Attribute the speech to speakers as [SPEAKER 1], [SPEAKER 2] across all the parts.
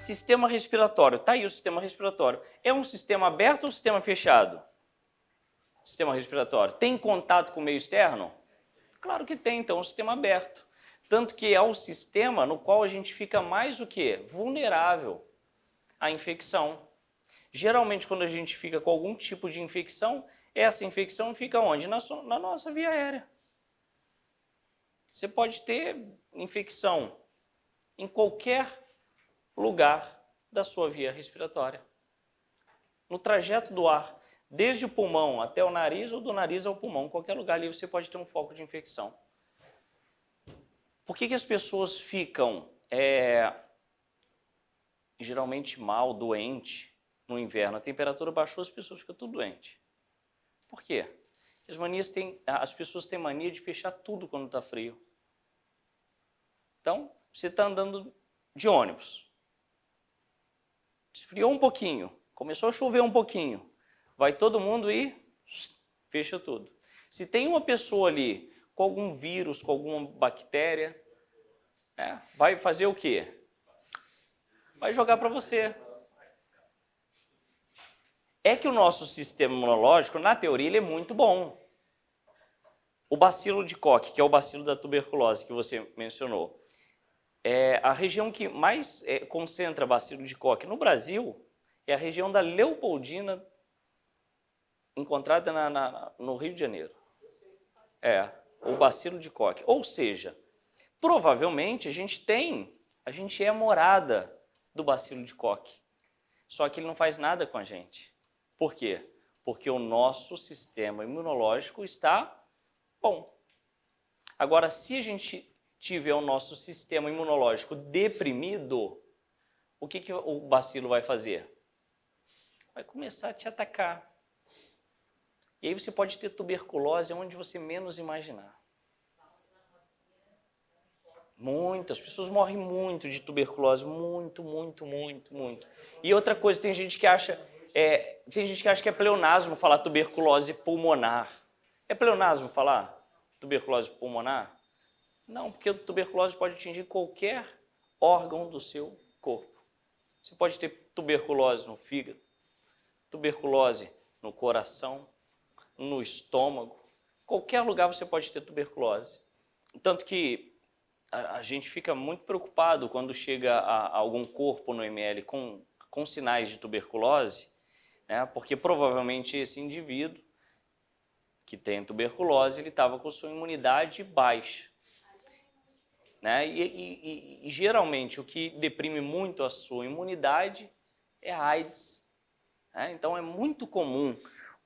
[SPEAKER 1] Sistema respiratório. Tá aí o sistema respiratório. É um sistema aberto ou um sistema fechado? Sistema respiratório. Tem contato com o meio externo? Claro que tem, então é um sistema aberto. Tanto que é o sistema no qual a gente fica mais o quê? Vulnerável à infecção. Geralmente, quando a gente fica com algum tipo de infecção, essa infecção fica onde? Na nossa via aérea. Você pode ter infecção em qualquer lugar da sua via respiratória. No trajeto do ar, desde o pulmão até o nariz ou do nariz ao pulmão, qualquer lugar ali você pode ter um foco de infecção. Por que as pessoas ficam geralmente mal, doente no inverno? A temperatura baixou, as pessoas ficam tudo doentes. Por quê? As pessoas têm mania de fechar tudo quando está frio. Então, você está andando de ônibus. Esfriou um pouquinho, começou a chover um pouquinho. Vai todo mundo e fecha tudo. Se tem uma pessoa ali com algum vírus, com alguma bactéria, vai fazer o quê? Vai jogar para você. É que o nosso sistema imunológico, na teoria, ele é muito bom. O bacilo de Koch, que é o bacilo da tuberculose que você mencionou, a região que mais concentra bacilo de Koch no Brasil é a região da Leopoldina, encontrada no Rio de Janeiro. O bacilo de Koch. Ou seja, provavelmente a gente é a morada do bacilo de Koch. Só que ele não faz nada com a gente. Por quê? Porque o nosso sistema imunológico está bom. Agora, se a gente tiver o nosso sistema imunológico deprimido, o que o bacilo vai fazer? Vai começar a te atacar. E aí você pode ter tuberculose onde você menos imaginar. Muitas pessoas morrem muito de tuberculose, muito. E outra coisa, tem gente que acha que é pleonasmo falar tuberculose pulmonar. É pleonasmo falar tuberculose pulmonar? Não, porque a tuberculose pode atingir qualquer órgão do seu corpo. Você pode ter tuberculose no fígado, tuberculose no coração, no estômago. Qualquer lugar você pode ter tuberculose. Tanto que a gente fica muito preocupado quando chega a algum corpo no ML com sinais de tuberculose, porque provavelmente esse indivíduo que tem tuberculose, ele estava com sua imunidade baixa. E geralmente o que deprime muito a sua imunidade é a AIDS. Então é muito comum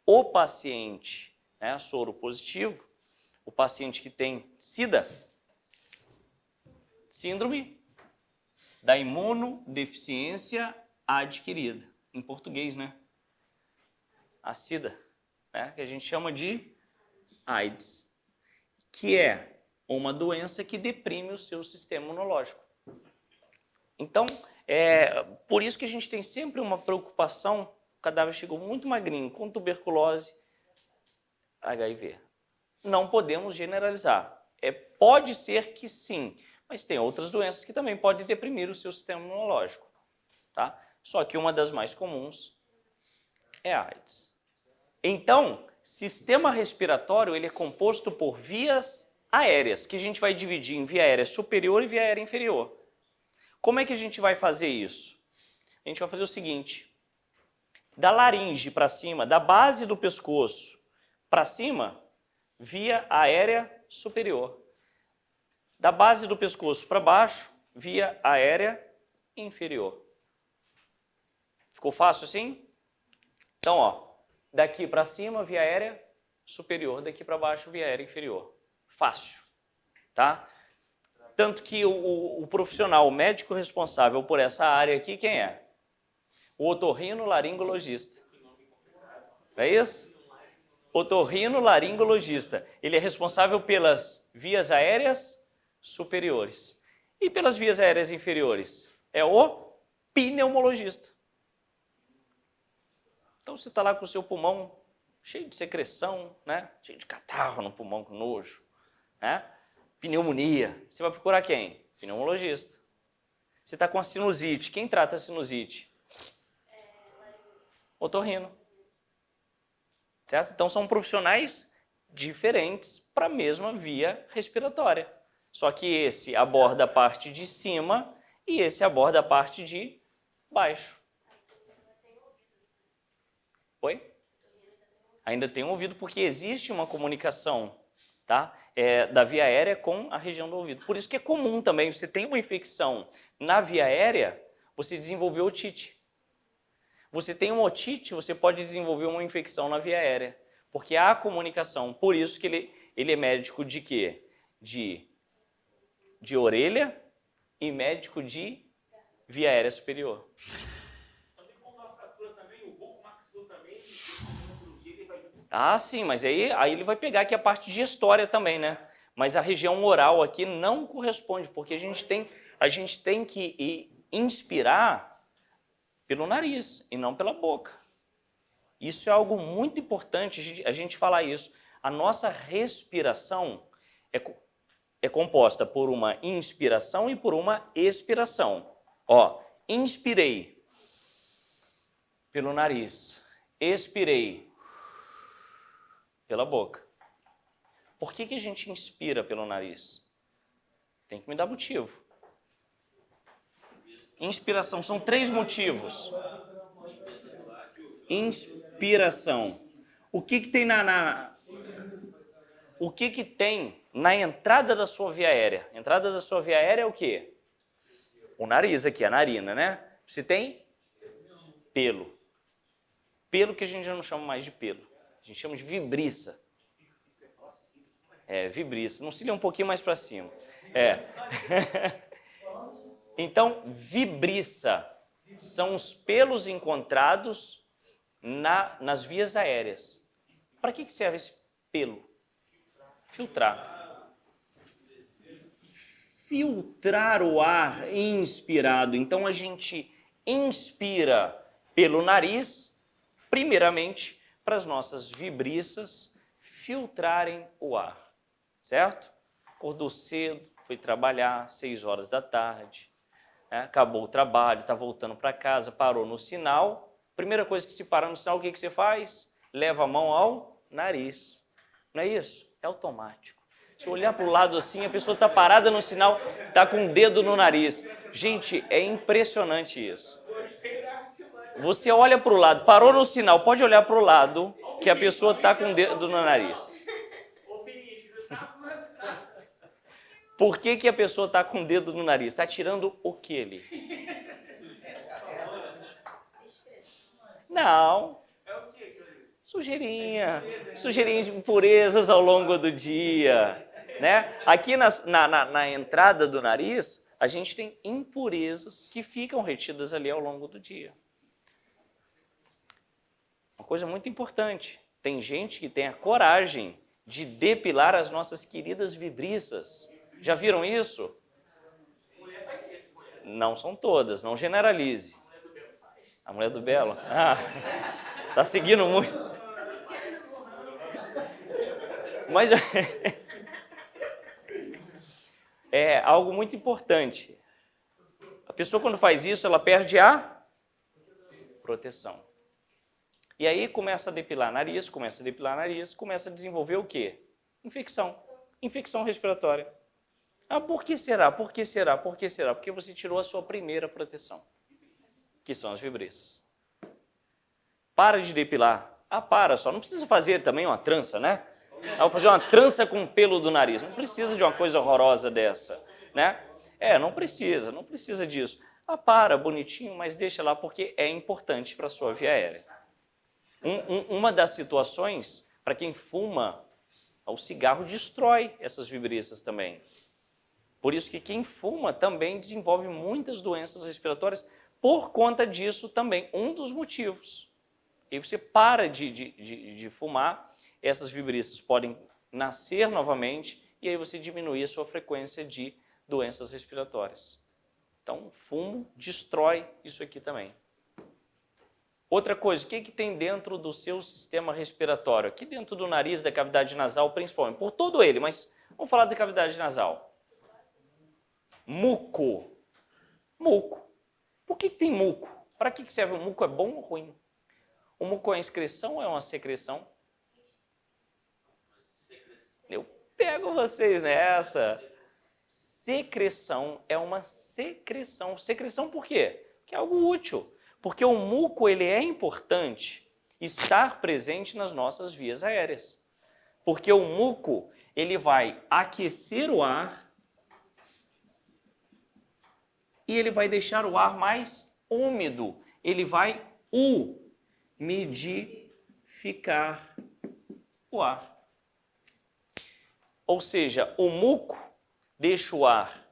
[SPEAKER 1] o paciente soro positivo, o paciente que tem SIDA, síndrome da imunodeficiência adquirida, em português, a SIDA, que a gente chama de AIDS, que é uma doença que deprime o seu sistema imunológico. Então, por isso que a gente tem sempre uma preocupação, o cadáver chegou muito magrinho, com tuberculose, HIV. Não podemos generalizar. Pode ser que sim, mas tem outras doenças que também podem deprimir o seu sistema imunológico. Tá? Só que uma das mais comuns é a AIDS. Então, sistema respiratório ele é composto por vias aéreas, que a gente vai dividir em via aérea superior e via aérea inferior. Como é que a gente vai fazer isso? A gente vai fazer o seguinte: da laringe para cima, da base do pescoço para cima, via aérea superior. Da base do pescoço para baixo, via aérea inferior. Ficou fácil assim? Então, daqui para cima, via aérea superior, daqui para baixo, via aérea inferior. Fácil, tá? Tanto que o profissional, o médico responsável por essa área aqui, quem é? O otorrinolaringologista. Não é isso? Otorrinolaringologista. Ele é responsável pelas vias aéreas superiores. E pelas vias aéreas inferiores? É o pneumologista. Então você está lá com o seu pulmão cheio de secreção, cheio de catarro no pulmão, com nojo, pneumonia. Você vai procurar quem? Pneumologista. Você está com a sinusite. Quem trata a sinusite? Otorrino. Certo? Então, são profissionais diferentes para a mesma via respiratória. Só que esse aborda a parte de cima e esse aborda a parte de baixo. Oi? Ainda tem ouvido porque existe uma comunicação, tá? Da via aérea com a região do ouvido. Por isso que é comum também, você tem uma infecção na via aérea, você desenvolveu otite. Você tem uma otite, você pode desenvolver uma infecção na via aérea, porque há comunicação. Por isso que ele é médico de quê? De orelha e médico de via aérea superior. Ah, sim, mas aí ele vai pegar aqui a parte de história também, né? Mas a região oral aqui não corresponde, porque a gente tem que inspirar pelo nariz e não pela boca. Isso é algo muito importante a gente falar isso. A nossa respiração é composta por uma inspiração e por uma expiração. Ó, inspirei pelo nariz, expirei pela boca. Por que a gente inspira pelo nariz? Tem que me dar motivo. Inspiração, são 3 motivos. Inspiração. O que tem o que tem na entrada da sua via aérea? A entrada da sua via aérea é o quê? O nariz aqui, a narina, né? Você tem pelo. Pelo que a gente já não chama mais de pelo. A gente chama de vibriça. Vibriça. Não cílio um pouquinho mais para cima. Então, vibriça são os pelos encontrados nas vias aéreas. Para que serve esse pelo? Filtrar. Filtrar o ar inspirado. Então, a gente inspira pelo nariz, primeiramente, para as nossas vibriças filtrarem o ar. Certo? Acordou cedo, foi trabalhar, 6 horas da tarde, acabou o trabalho, está voltando para casa, parou no sinal. Primeira coisa que se parar no sinal, o que você faz? Leva a mão ao nariz. Não é isso? É automático. Se eu olhar para o lado assim, a pessoa está parada no sinal, está com o dedo no nariz. Gente, é impressionante isso. Você olha para o lado, parou no sinal, pode olhar para o lado que a pessoa está com o dedo no nariz. Por que a pessoa está com o dedo no nariz? Está tirando o que ali? Não. Sujeirinha. Sujeirinha de impurezas ao longo do dia. Né? Aqui na entrada do nariz, a gente tem impurezas que ficam retidas ali ao longo do dia. Uma coisa muito importante. Tem gente que tem a coragem de depilar as nossas queridas vibriças. Já viram isso? Não são todas, não generalize. A mulher do Belo? Tá seguindo muito. Mas é algo muito importante. A pessoa, quando faz isso, ela perde a proteção. E aí começa a depilar nariz, começa a desenvolver o quê? Infecção. Infecção respiratória. Por que será? Por que será? Por que será? Porque você tirou a sua primeira proteção, que são as vibriças. Para de depilar. Para só. Não precisa fazer também uma trança, né? Vou fazer uma trança com o pelo do nariz. Não precisa de uma coisa horrorosa dessa, né? Não precisa disso. Para, bonitinho, mas deixa lá porque é importante para a sua via aérea. Uma das situações, para quem fuma, o cigarro destrói essas vibriças também. Por isso que quem fuma também desenvolve muitas doenças respiratórias por conta disso também, um dos motivos. E você para de fumar, essas vibriças podem nascer novamente e aí você diminui a sua frequência de doenças respiratórias. Então, o fumo destrói isso aqui também. Outra coisa, o que tem dentro do seu sistema respiratório? Aqui dentro do nariz, da cavidade nasal, principalmente, por todo ele, mas vamos falar da cavidade nasal. Muco. Muco. Por que tem muco? Para que serve o muco? É bom ou ruim? O muco é uma excreção ou é uma secreção? Eu pego vocês nessa. Secreção é uma secreção. Secreção por quê? Porque é algo útil. Porque o muco ele é importante estar presente nas nossas vias aéreas. Porque o muco ele vai aquecer o ar e ele vai deixar o ar mais úmido. Ele vai umidificar o ar. Ou seja, o muco deixa o ar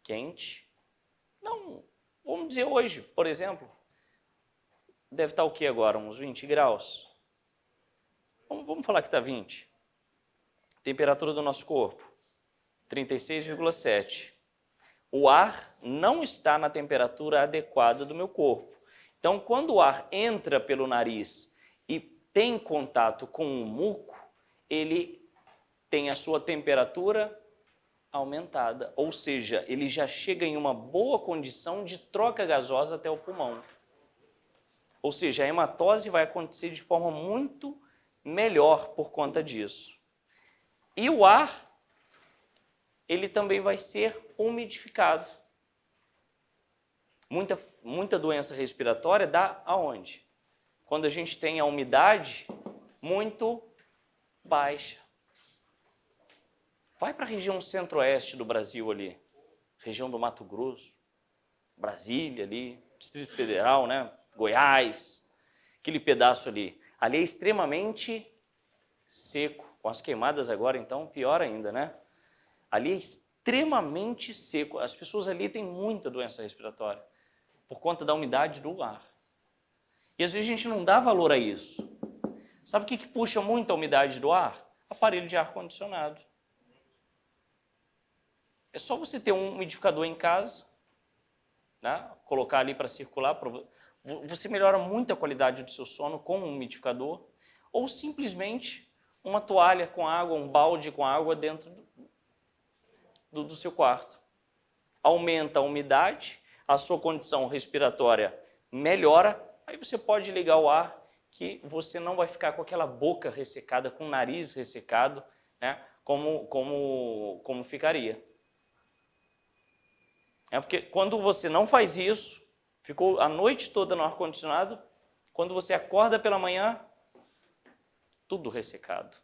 [SPEAKER 1] quente. Não, vamos dizer hoje, por exemplo, deve estar o que agora? Uns 20 graus? Vamos falar que está 20. Temperatura do nosso corpo, 36,7. O ar não está na temperatura adequada do meu corpo. Então, quando o ar entra pelo nariz e tem contato com o muco, ele tem a sua temperatura aumentada. Ou seja, ele já chega em uma boa condição de troca gasosa até o pulmão. Ou seja, a hematose vai acontecer de forma muito melhor por conta disso. E o ar, ele também vai ser umidificado. Muita doença respiratória dá aonde? Quando a gente tem a umidade muito baixa. Vai para a região centro-oeste do Brasil ali, região do Mato Grosso, Brasília ali, Distrito Federal, né? Goiás, aquele pedaço ali. Ali é extremamente seco. Com as queimadas agora, então, pior ainda, né? Ali é extremamente seco. As pessoas ali têm muita doença respiratória por conta da umidade do ar. E às vezes a gente não dá valor a isso. Sabe o que puxa muito a umidade do ar? Aparelho de ar-condicionado. É só você ter um umidificador em casa, né? Colocar ali para circular. Você melhora muito a qualidade do seu sono com um umidificador. Ou simplesmente uma toalha com água, um balde com água dentro do seu quarto. Aumenta a umidade, a sua condição respiratória melhora, aí você pode ligar o ar que você não vai ficar com aquela boca ressecada, com o nariz ressecado, né? Como ficaria. É porque quando você não faz isso, ficou a noite toda no ar-condicionado, quando você acorda pela manhã, tudo ressecado.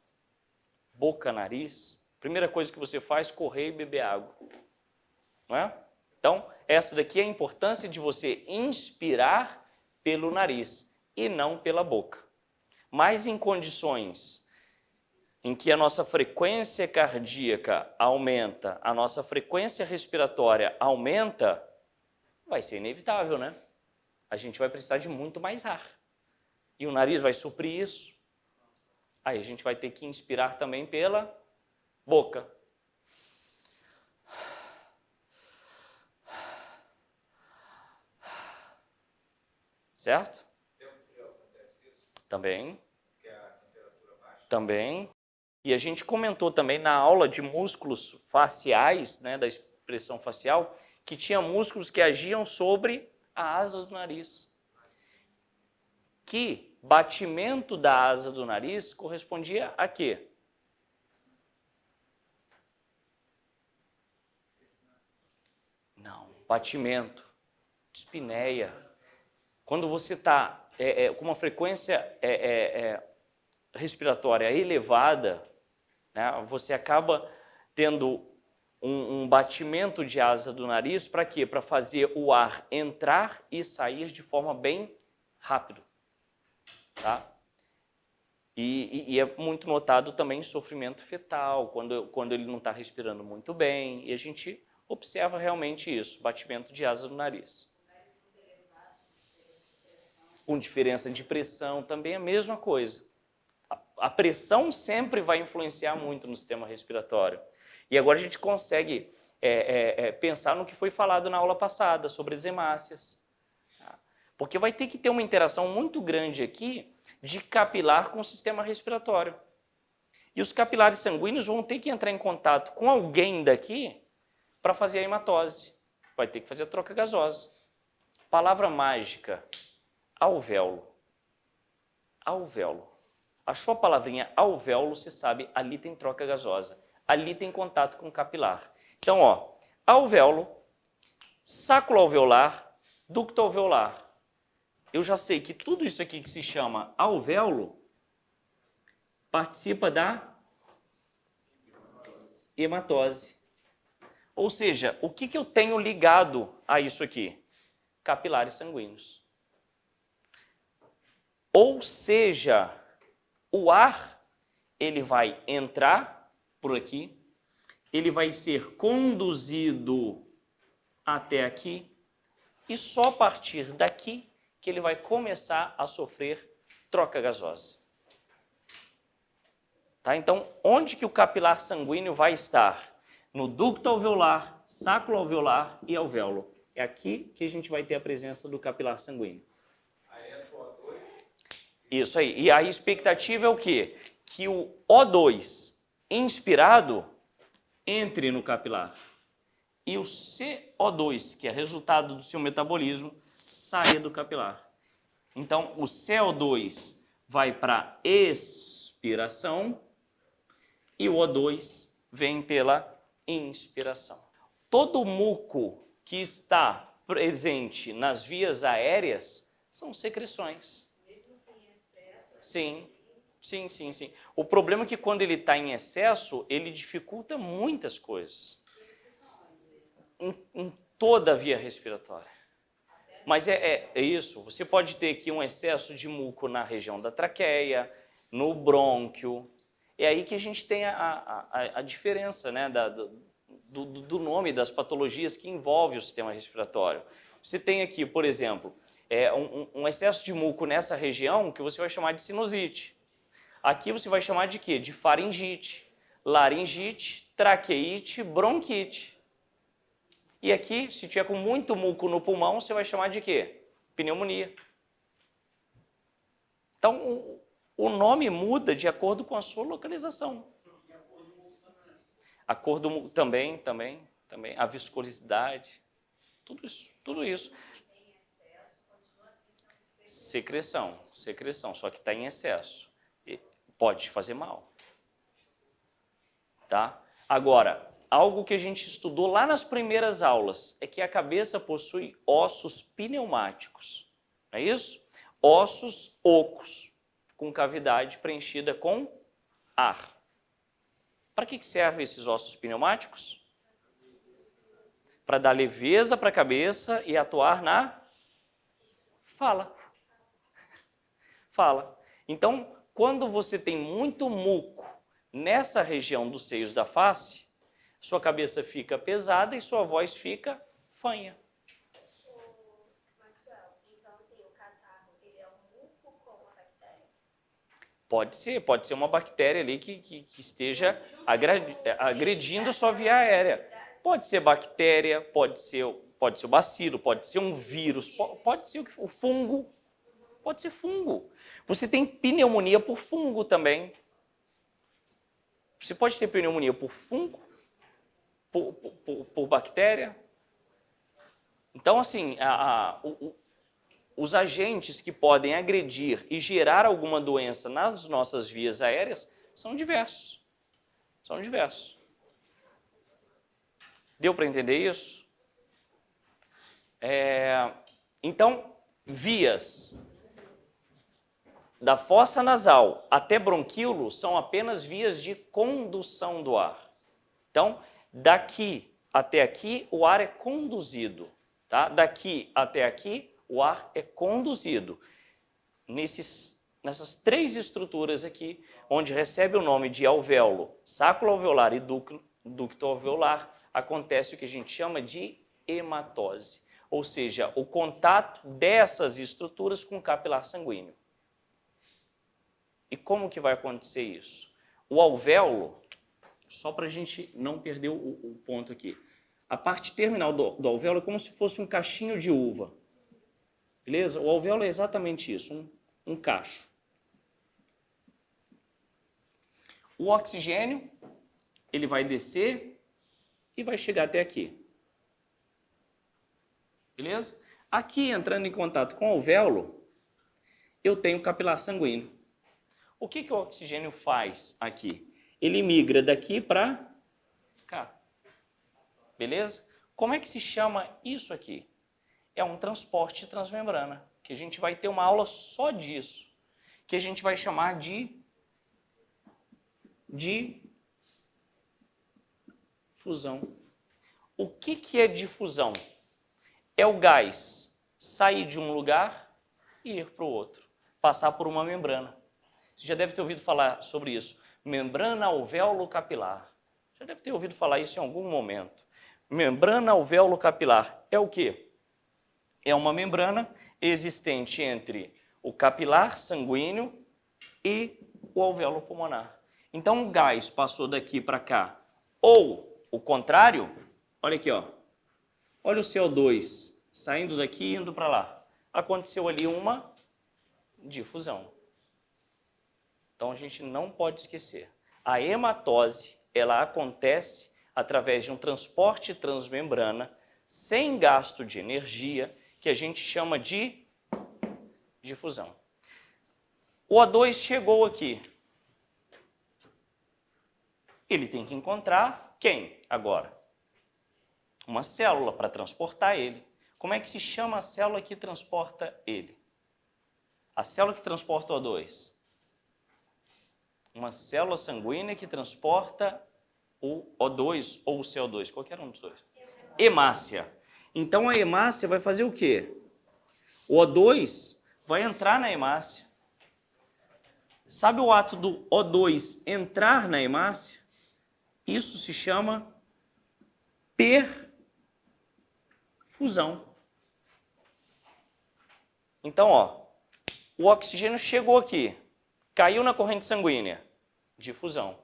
[SPEAKER 1] Boca, nariz. Primeira coisa que você faz, correr e beber água. Não é? Então, essa daqui é a importância de você inspirar pelo nariz e não pela boca. Mas em condições em que a nossa frequência cardíaca aumenta, a nossa frequência respiratória aumenta, vai ser inevitável, né? A gente vai precisar de muito mais ar. E o nariz vai suprir isso. Aí a gente vai ter que inspirar também pela boca. Certo? Também. Também. E a gente comentou também na aula de músculos faciais, né, da expressão facial, que tinha músculos que agiam sobre a asa do nariz. Que batimento da asa do nariz correspondia a quê? Não, batimento, dispneia. Quando você está com uma frequência respiratória elevada, né, você acaba tendo um batimento de asa do nariz para quê? Para fazer o ar entrar e sair de forma bem rápida. Tá? E é muito notado também sofrimento fetal, quando ele não está respirando muito bem, e a gente observa realmente isso, batimento de asa do nariz. Com diferença de pressão, também é a mesma coisa. A pressão sempre vai influenciar muito no sistema respiratório. E agora a gente consegue pensar no que foi falado na aula passada, sobre as hemácias. Tá? Porque vai ter que ter uma interação muito grande aqui de capilar com o sistema respiratório. E os capilares sanguíneos vão ter que entrar em contato com alguém daqui para fazer a hematose. vai ter que fazer a troca gasosa. Palavra mágica, alvéolo. Alvéolo. Achou a palavrinha alvéolo, você sabe, ali tem troca gasosa. Ali tem contato com o capilar. Então, ó, alvéolo, sáculo alveolar, ducto alveolar. Eu já sei que tudo isso aqui que se chama alvéolo participa da hematose. Ou seja, o que eu tenho ligado a isso aqui? Capilares sanguíneos. Ou seja, o ar, ele vai entrar por aqui, ele vai ser conduzido até aqui, e só a partir daqui que ele vai começar a sofrer troca gasosa. Tá? Então, onde que o capilar sanguíneo vai estar? No ducto alveolar, sáculo alveolar e alvéolo. É aqui que a gente vai ter a presença do capilar sanguíneo.
[SPEAKER 2] Aí é O2?
[SPEAKER 1] Isso aí. E a expectativa é o quê? Que o O2 inspirado entre no capilar. E o CO2, que é resultado do seu metabolismo, saia do capilar. Então, o CO2 vai para expiração e o O2 vem pela inspiração. Todo muco que está presente nas vias aéreas são secreções. Sim, sim, sim, sim. O problema é que quando ele está em excesso, ele dificulta muitas coisas. Em toda a via respiratória. Mas é isso, você pode ter aqui um excesso de muco na região da traqueia, no brônquio. É aí que a gente tem a diferença, né, do nome das patologias que envolvem o sistema respiratório. Você tem aqui, por exemplo, um excesso de muco nessa região que você vai chamar de sinusite. Aqui você vai chamar de quê? De faringite, laringite, traqueite, bronquite. E aqui, se tiver com muito muco no pulmão, você vai chamar de quê? Pneumonia. Então, o nome muda de acordo com a sua localização. A cor do muco também. A viscosidade. Tudo isso. Secreção, só que está em excesso. E pode fazer mal. Tá? Agora, algo que a gente estudou lá nas primeiras aulas é que a cabeça possui ossos pneumáticos. Não é isso? Ossos ocos, com cavidade preenchida com ar. Para que servem esses ossos pneumáticos? Para dar leveza para a cabeça e atuar na fala. Fala. Então, quando você tem muito muco nessa região dos seios da face, sua cabeça fica pesada e sua voz fica fanha.
[SPEAKER 3] Maxwell, então assim, o catarro, ele é um muco com uma bactéria?
[SPEAKER 1] Pode ser uma bactéria ali que esteja agredindo a sua via aérea. Pode ser bactéria, pode ser o bacilo, pode ser um vírus, pode ser o fungo, pode ser fungo. Você tem pneumonia por fungo também. Você pode ter pneumonia por fungo, por bactéria. Então, assim, os agentes que podem agredir e gerar alguma doença nas nossas vias aéreas são diversos. São diversos. Deu para entender isso? Então, vias da fossa nasal até bronquíolo são apenas vias de condução do ar. Então, daqui até aqui, o ar é conduzido. Tá? Daqui até aqui, o ar é conduzido. Nessas três estruturas aqui, onde recebe o nome de alvéolo, sáculo alveolar e ducto alveolar, acontece o que a gente chama de hematose. Ou seja, o contato dessas estruturas com o capilar sanguíneo. E como que vai acontecer isso? O alvéolo, só para a gente não perder o ponto aqui, a parte terminal do alvéolo é como se fosse um cachinho de uva. Beleza? O alvéolo é exatamente isso, um cacho. O oxigênio, ele vai descer e vai chegar até aqui. Beleza? Aqui, entrando em contato com o alvéolo, eu tenho capilar sanguíneo. O que o oxigênio faz aqui? Ele migra daqui para cá. Beleza? Como é que se chama isso aqui? É um transporte transmembrana, que a gente vai ter uma aula só disso, que a gente vai chamar de difusão. O que é difusão? É o gás sair de um lugar e ir para o outro, passar por uma membrana. Você já deve ter ouvido falar sobre isso. Membrana alvéolo capilar. Já deve ter ouvido falar isso em algum momento. Membrana alvéolo capilar é o quê? É uma membrana existente entre o capilar sanguíneo e o alvéolo pulmonar. Então o gás passou daqui para cá. Ou o contrário, olha aqui, ó. Olha o CO2 saindo daqui e indo para lá. Aconteceu ali uma difusão. Então a gente não pode esquecer. A hematose, ela acontece através de um transporte transmembrana sem gasto de energia, que a gente chama de difusão. O O2 chegou aqui. Ele tem que encontrar quem agora? Uma célula para transportar ele. Como é que se chama a célula que transporta ele? A célula que transporta o O2. Uma célula sanguínea que transporta o O2 ou o CO2, qualquer um dos dois. Hemácia. Então a hemácia vai fazer o quê? O O2 vai entrar na hemácia. Sabe o ato do O2 entrar na hemácia? Isso se chama perfusão. Então, ó, o oxigênio chegou aqui, caiu na corrente sanguínea, difusão.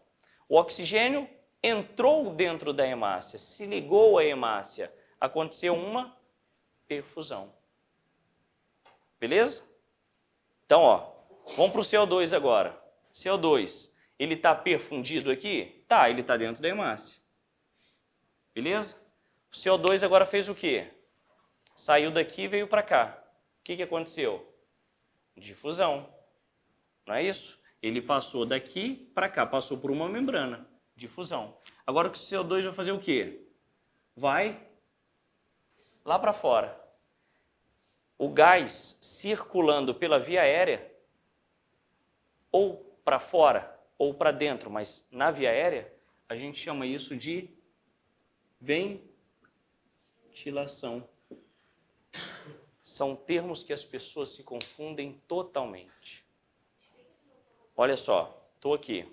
[SPEAKER 1] O oxigênio entrou dentro da hemácia, se ligou à hemácia, aconteceu uma perfusão. Beleza? Então, ó, vamos para o CO2 agora. CO2, ele está perfundido aqui? Tá, ele está dentro da hemácia. Beleza? O CO2 agora fez o quê? Saiu daqui e veio para cá. O que aconteceu? Difusão. Não é isso? Ele passou daqui para cá, passou por uma membrana. Difusão. Agora o CO2 vai fazer o quê? Vai lá para fora. O gás circulando pela via aérea, ou para fora, ou para dentro, mas na via aérea, a gente chama isso de ventilação. São termos que as pessoas se confundem totalmente. Olha só, estou aqui.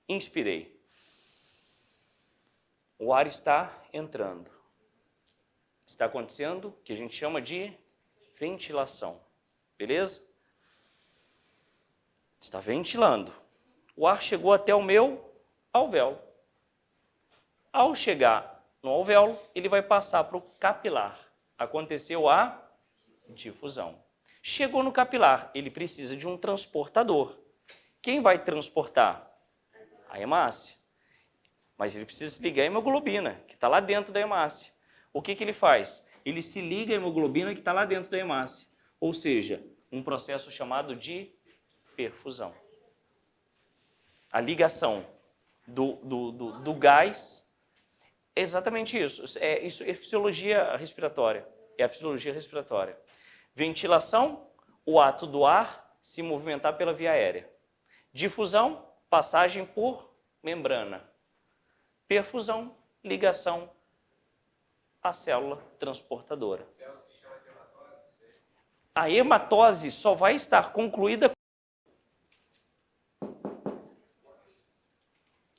[SPEAKER 1] Inspirei. O ar está entrando. Está acontecendo o que a gente chama de ventilação. Beleza? Está ventilando. O ar chegou até o meu alvéolo. Ao chegar no alvéolo, ele vai passar para o capilar. Aconteceu a difusão. Chegou no capilar, ele precisa de um transportador. Quem vai transportar? A hemácia. Mas ele precisa se ligar à hemoglobina, que está lá dentro da hemácia. O que ele faz? Ele se liga à hemoglobina que está lá dentro da hemácia. Ou seja, um processo chamado de perfusão. A ligação do gás. Exatamente isso. Isso é fisiologia respiratória. É a fisiologia respiratória. Ventilação, o ato do ar se movimentar pela via aérea. Difusão, passagem por membrana. Perfusão, ligação à célula transportadora. A hematose só vai estar concluída.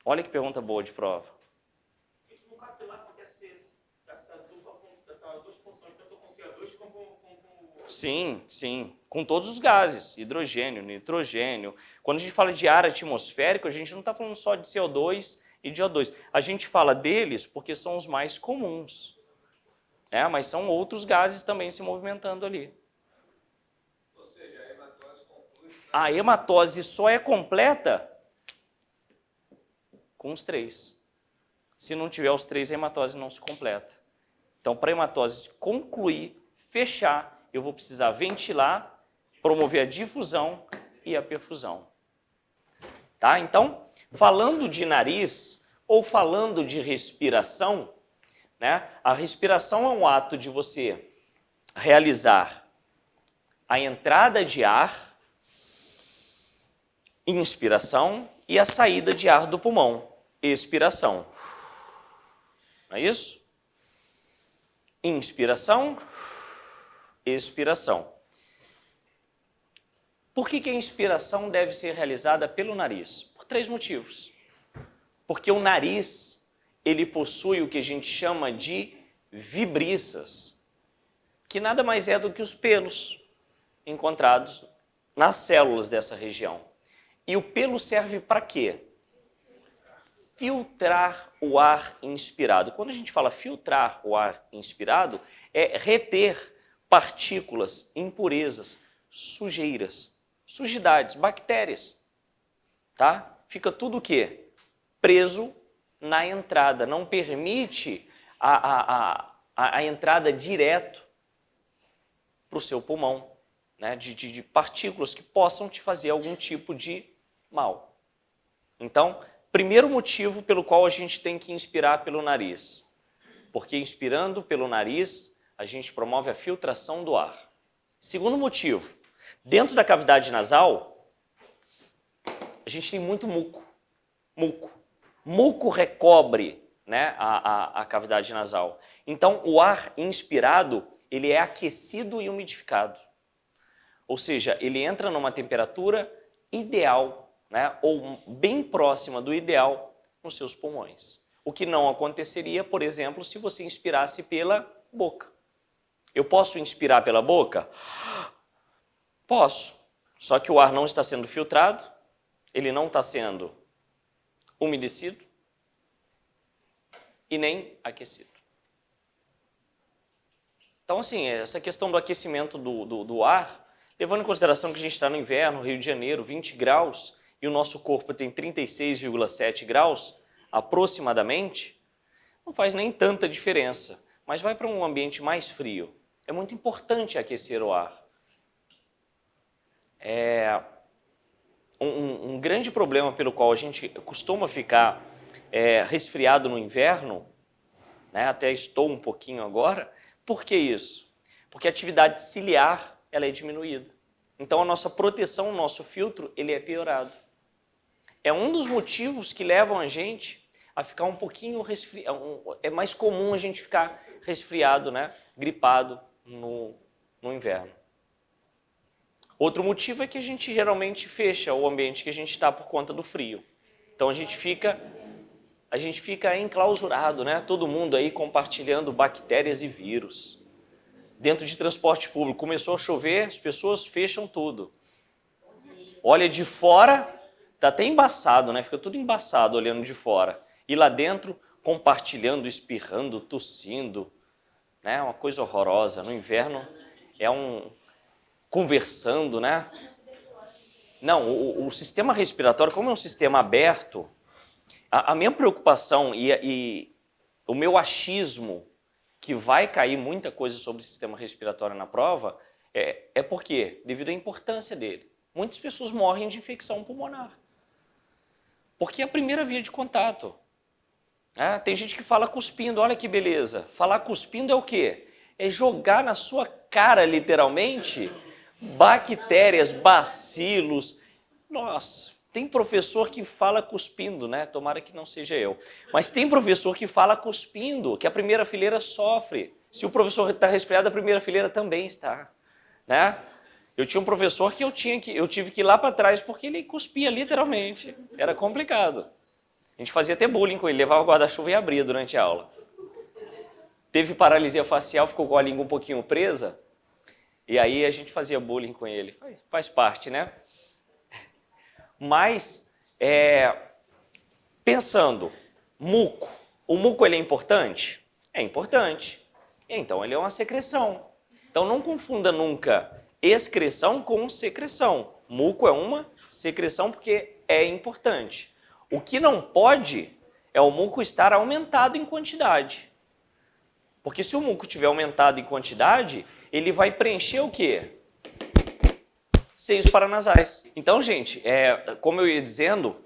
[SPEAKER 1] Olha que pergunta boa de prova.
[SPEAKER 4] No capilar acontece essa duas funções, tanto com CO2 como com...
[SPEAKER 1] Sim. Com todos os gases, hidrogênio, nitrogênio. Quando a gente fala de ar atmosférico, a gente não está falando só de CO2 e de O2. A gente fala deles porque são os mais comuns. Mas são outros gases também se movimentando ali.
[SPEAKER 2] Ou seja, a hematose conclui...
[SPEAKER 1] A hematose só é completa com os três. Se não tiver os três, a hematose não se completa. Então, para a hematose concluir, fechar, eu vou precisar ventilar, promover a difusão e a perfusão. Tá? Então, falando de nariz ou falando de respiração, né? A respiração é um ato de você realizar a entrada de ar, inspiração, e a saída de ar do pulmão, expiração. Não é isso? Inspiração, expiração. Por que a inspiração deve ser realizada pelo nariz? Por 3 motivos. Porque o nariz, ele possui o que a gente chama de vibriças, que nada mais é do que os pelos encontrados nas células dessa região. E o pelo serve para quê? Filtrar o ar inspirado. Quando a gente fala filtrar o ar inspirado, é reter partículas, impurezas, sujeiras, sujidades, bactérias. Tá? Fica tudo o quê? Preso na entrada, não permite a entrada direto para o seu pulmão, né? de partículas que possam te fazer algum tipo de mal. Então, primeiro motivo pelo qual a gente tem que inspirar pelo nariz, porque inspirando pelo nariz, a gente promove a filtração do ar. Segundo motivo, dentro da cavidade nasal, a gente tem muito muco. Muco recobre, né, a cavidade nasal. Então, o ar inspirado, ele é aquecido e umidificado. Ou seja, ele entra numa temperatura ideal, né, ou bem próxima do ideal nos seus pulmões. O que não aconteceria, por exemplo, se você inspirasse pela boca. Eu posso inspirar pela boca? Posso. Só que o ar não está sendo filtrado, ele não está sendo umedecido e nem aquecido. Então, assim, essa questão do aquecimento do ar, levando em consideração que a gente está no inverno, Rio de Janeiro, 20 graus, e o nosso corpo tem 36,7 graus, aproximadamente, não faz nem tanta diferença. Mas vai para um ambiente mais frio. É muito importante aquecer o ar. Um grande problema pelo qual a gente costuma ficar resfriado no inverno, né, até estou um pouquinho agora. Por que isso? Porque a atividade ciliar ela é diminuída. Então a nossa proteção, o nosso filtro, ele é piorado. É um dos motivos que levam a gente a ficar um pouquinho resfriado. É mais comum a gente ficar resfriado, né, gripado no inverno. Outro motivo é que a gente geralmente fecha o ambiente que a gente está por conta do frio. Então a gente fica enclausurado, né? Todo mundo aí compartilhando bactérias e vírus. Dentro de transporte público, começou a chover, as pessoas fecham tudo. Olha de fora, tá até embaçado, né? Fica tudo embaçado olhando de fora. E lá dentro, compartilhando, espirrando, tossindo, né? Uma coisa horrorosa. No inverno conversando, né? Não, o sistema respiratório, como é um sistema aberto, a minha preocupação e o meu achismo que vai cair muita coisa sobre o sistema respiratório na prova é porque, devido à importância dele, muitas pessoas morrem de infecção pulmonar. Porque é a primeira via de contato. Tem gente que fala cuspindo, olha que beleza. Falar cuspindo é o quê? É jogar na sua cara, literalmente, bactérias, bacilos. Nossa, tem professor que fala cuspindo, né? Tomara que não seja eu. Mas tem professor que fala cuspindo, que a primeira fileira sofre. Se o professor está resfriado, a primeira fileira também está, né? Eu tinha um professor que eu tive que ir lá para trás porque ele cuspia literalmente. Era complicado. A gente fazia até bullying com ele, levava o guarda-chuva e abria durante a aula. Teve paralisia facial, ficou com a língua um pouquinho presa. E aí a gente fazia bullying com ele. Faz parte, né? Mas, pensando, muco. O muco ele é importante? É importante. Então ele é uma secreção. Então não confunda nunca excreção com secreção. Muco é uma secreção porque é importante. O que não pode é o muco estar aumentado em quantidade. Porque se o muco tiver aumentado em quantidade, ele vai preencher o quê? Seios paranasais. Então, gente, como eu ia dizendo,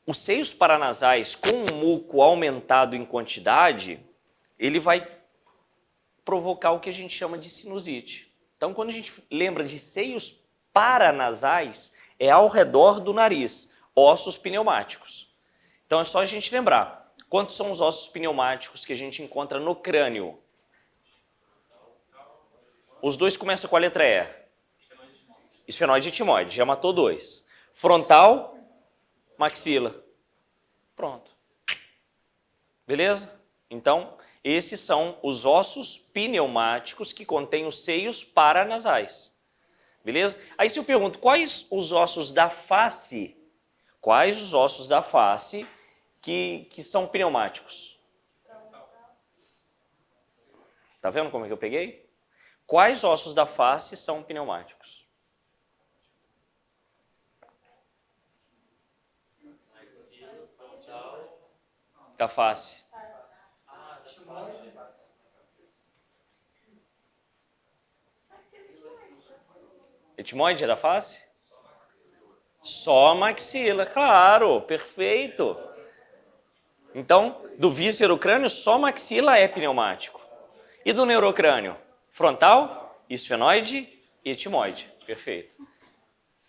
[SPEAKER 1] os seios paranasais com o muco aumentado em quantidade, ele vai provocar o que a gente chama de sinusite. Então, quando a gente lembra de seios paranasais, é ao redor do nariz, ossos pneumáticos. Então, é só a gente lembrar. Quantos são os ossos pneumáticos que a gente encontra no crânio? Os dois começam com a letra E. Esfenoide e etimoide, já matou 2. Frontal, maxila. Pronto. Beleza? Então, esses são os ossos pneumáticos que contêm os seios paranasais. Beleza? Aí se eu pergunto, quais os ossos da face? Quais os ossos da face que são pneumáticos? Tá vendo como é que eu peguei? Quais ossos da face são pneumáticos? Da face. Etimoide é da face? Só a maxila, claro, perfeito. Então, do víscero-crânio, só maxila é pneumático. E do neurocrânio? Frontal, esfenoide e etimoide. Perfeito.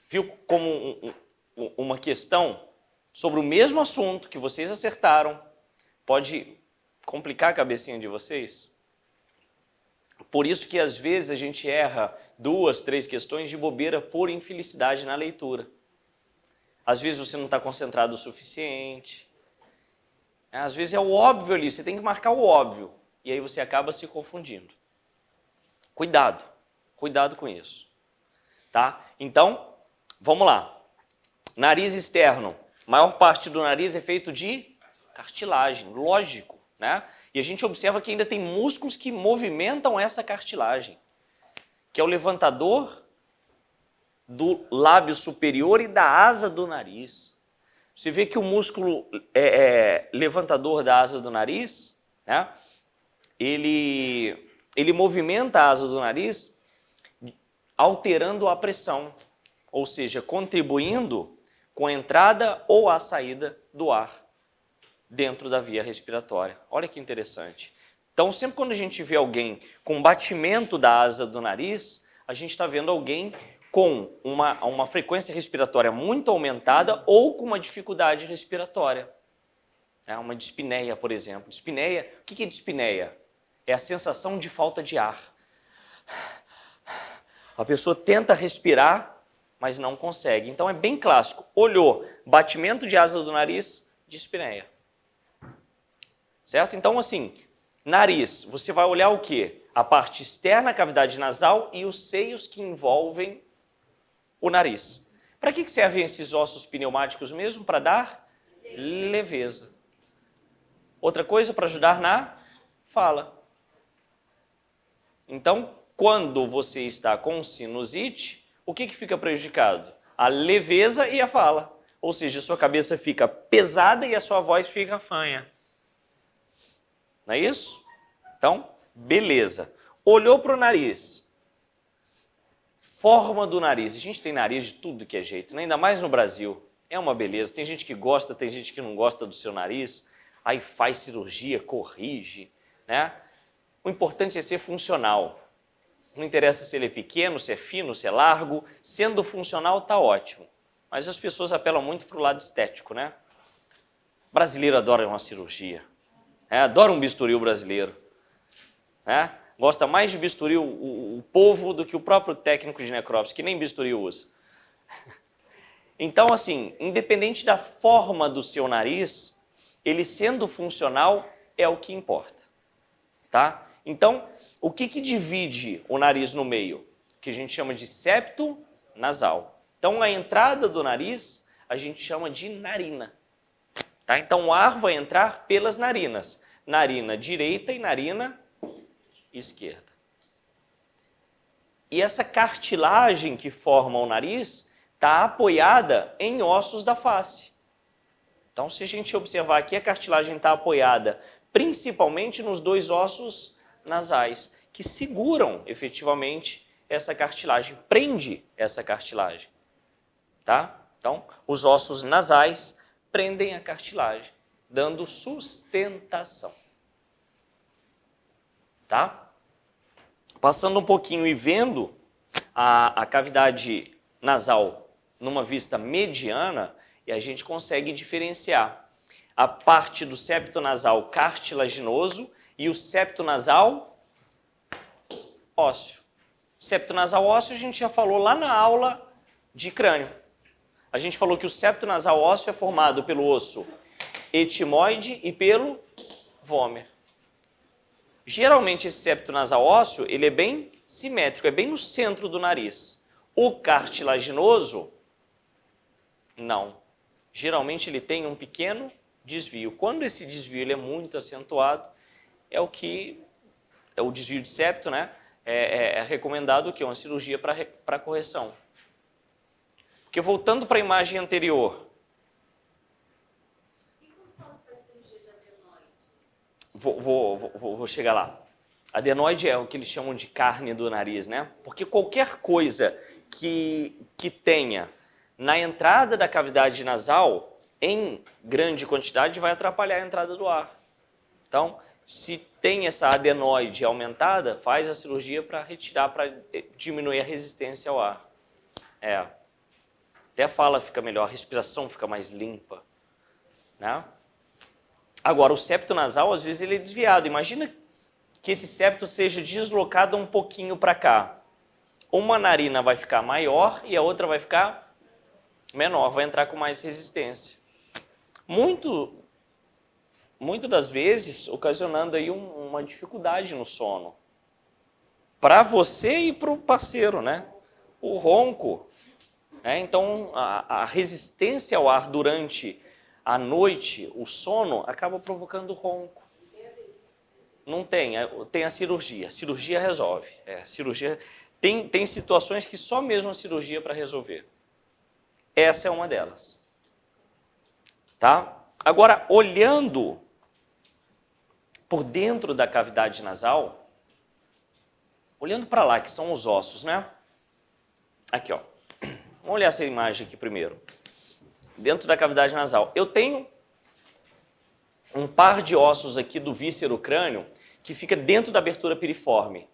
[SPEAKER 1] Viu como uma questão sobre o mesmo assunto que vocês acertaram pode complicar a cabecinha de vocês? Por isso que às vezes a gente erra 2, 3 questões de bobeira por infelicidade na leitura. Às vezes você não está concentrado o suficiente. Às vezes é o óbvio ali, você tem que marcar o óbvio. E aí você acaba se confundindo. Cuidado, cuidado com isso. Tá? Então, vamos lá. Nariz externo. A maior parte do nariz é feito de cartilagem, lógico, né? E a gente observa que ainda tem músculos que movimentam essa cartilagem, que é o levantador do lábio superior e da asa do nariz. Você vê que o músculo levantador da asa do nariz, né? Ele movimenta a asa do nariz alterando a pressão, ou seja, contribuindo com a entrada ou a saída do ar dentro da via respiratória. Olha que interessante. Então, sempre quando a gente vê alguém com batimento da asa do nariz, a gente está vendo alguém com uma frequência respiratória muito aumentada ou com uma dificuldade respiratória. Uma dispneia, por exemplo. Dispneia, o que é dispneia? É a sensação de falta de ar. A pessoa tenta respirar, mas não consegue. Então é bem clássico. Olhou, batimento de asa do nariz, dispneia. Certo? Então, assim, nariz, você vai olhar o quê? A parte externa, a cavidade nasal e os seios que envolvem o nariz. Para que servem esses ossos pneumáticos mesmo? Para dar leveza. Outra coisa, para ajudar na fala. Então, quando você está com sinusite, o que fica prejudicado? A leveza e a fala. Ou seja, a sua cabeça fica pesada e a sua voz fica fanha. Não é isso? Então, beleza. Olhou para o nariz. Forma do nariz. A gente tem nariz de tudo que é jeito, né? Ainda mais no Brasil. É uma beleza. Tem gente que gosta, tem gente que não gosta do seu nariz. Aí faz cirurgia, corrige, né? O importante é ser funcional. Não interessa se ele é pequeno, se é fino, se é largo. Sendo funcional, tá ótimo. Mas as pessoas apelam muito para o lado estético, né? O brasileiro adora uma cirurgia. Adora um bisturi brasileiro. Gosta mais de bisturi o povo do que o próprio técnico de necrópsia, que nem bisturi usa. Então, assim, independente da forma do seu nariz, ele sendo funcional é o que importa. Tá? Então, o que divide o nariz no meio? Que a gente chama de septo nasal. Então, a entrada do nariz a gente chama de narina. Tá? Então, o ar vai entrar pelas narinas. Narina direita e narina esquerda. E essa cartilagem que forma o nariz está apoiada em ossos da face. Então, se a gente observar aqui, a cartilagem está apoiada principalmente nos dois ossos nasais, que seguram efetivamente essa cartilagem, prende essa cartilagem, tá? Então, os ossos nasais prendem a cartilagem, dando sustentação, tá? Passando um pouquinho e vendo a cavidade nasal numa vista mediana, e a gente consegue diferenciar a parte do septo nasal cartilaginoso e o septo nasal ósseo. Septo nasal ósseo a gente já falou lá na aula de crânio. A gente falou que o septo nasal ósseo é formado pelo osso etimoide e pelo vômer. Geralmente esse septo nasal ósseo, ele é bem simétrico, é bem no centro do nariz. O cartilaginoso, não. Geralmente ele tem um pequeno desvio. Quando esse desvio ele é muito acentuado, é o desvio de septo, né? É recomendado que uma cirurgia para correção. Porque voltando para a imagem anterior, vou chegar lá. Adenoide é o que eles chamam de carne do nariz, né? Porque qualquer coisa que tenha na entrada da cavidade nasal, em grande quantidade, vai atrapalhar a entrada do ar. Então, se tem essa adenoide aumentada, faz a cirurgia para retirar, para diminuir a resistência ao ar. Até a fala fica melhor, a respiração fica mais limpa, né? Agora, o septo nasal, às vezes, ele é desviado. Imagina que esse septo seja deslocado um pouquinho para cá. Uma narina vai ficar maior e a outra vai ficar menor, vai entrar com mais resistência. Muito das vezes, ocasionando aí uma dificuldade no sono. Para você e para o parceiro, né? O ronco. Então, a resistência ao ar durante a noite, o sono, acaba provocando ronco. Não tem, tem a cirurgia. A cirurgia resolve. Cirurgia tem situações que só mesmo a cirurgia para resolver. Essa é uma delas. Tá? Agora, olhando por dentro da cavidade nasal, olhando para lá, que são os ossos, né? Aqui, ó. Vamos olhar essa imagem aqui primeiro. Dentro da cavidade nasal. Eu tenho um par de ossos aqui do víscero crânio que fica dentro da abertura piriforme,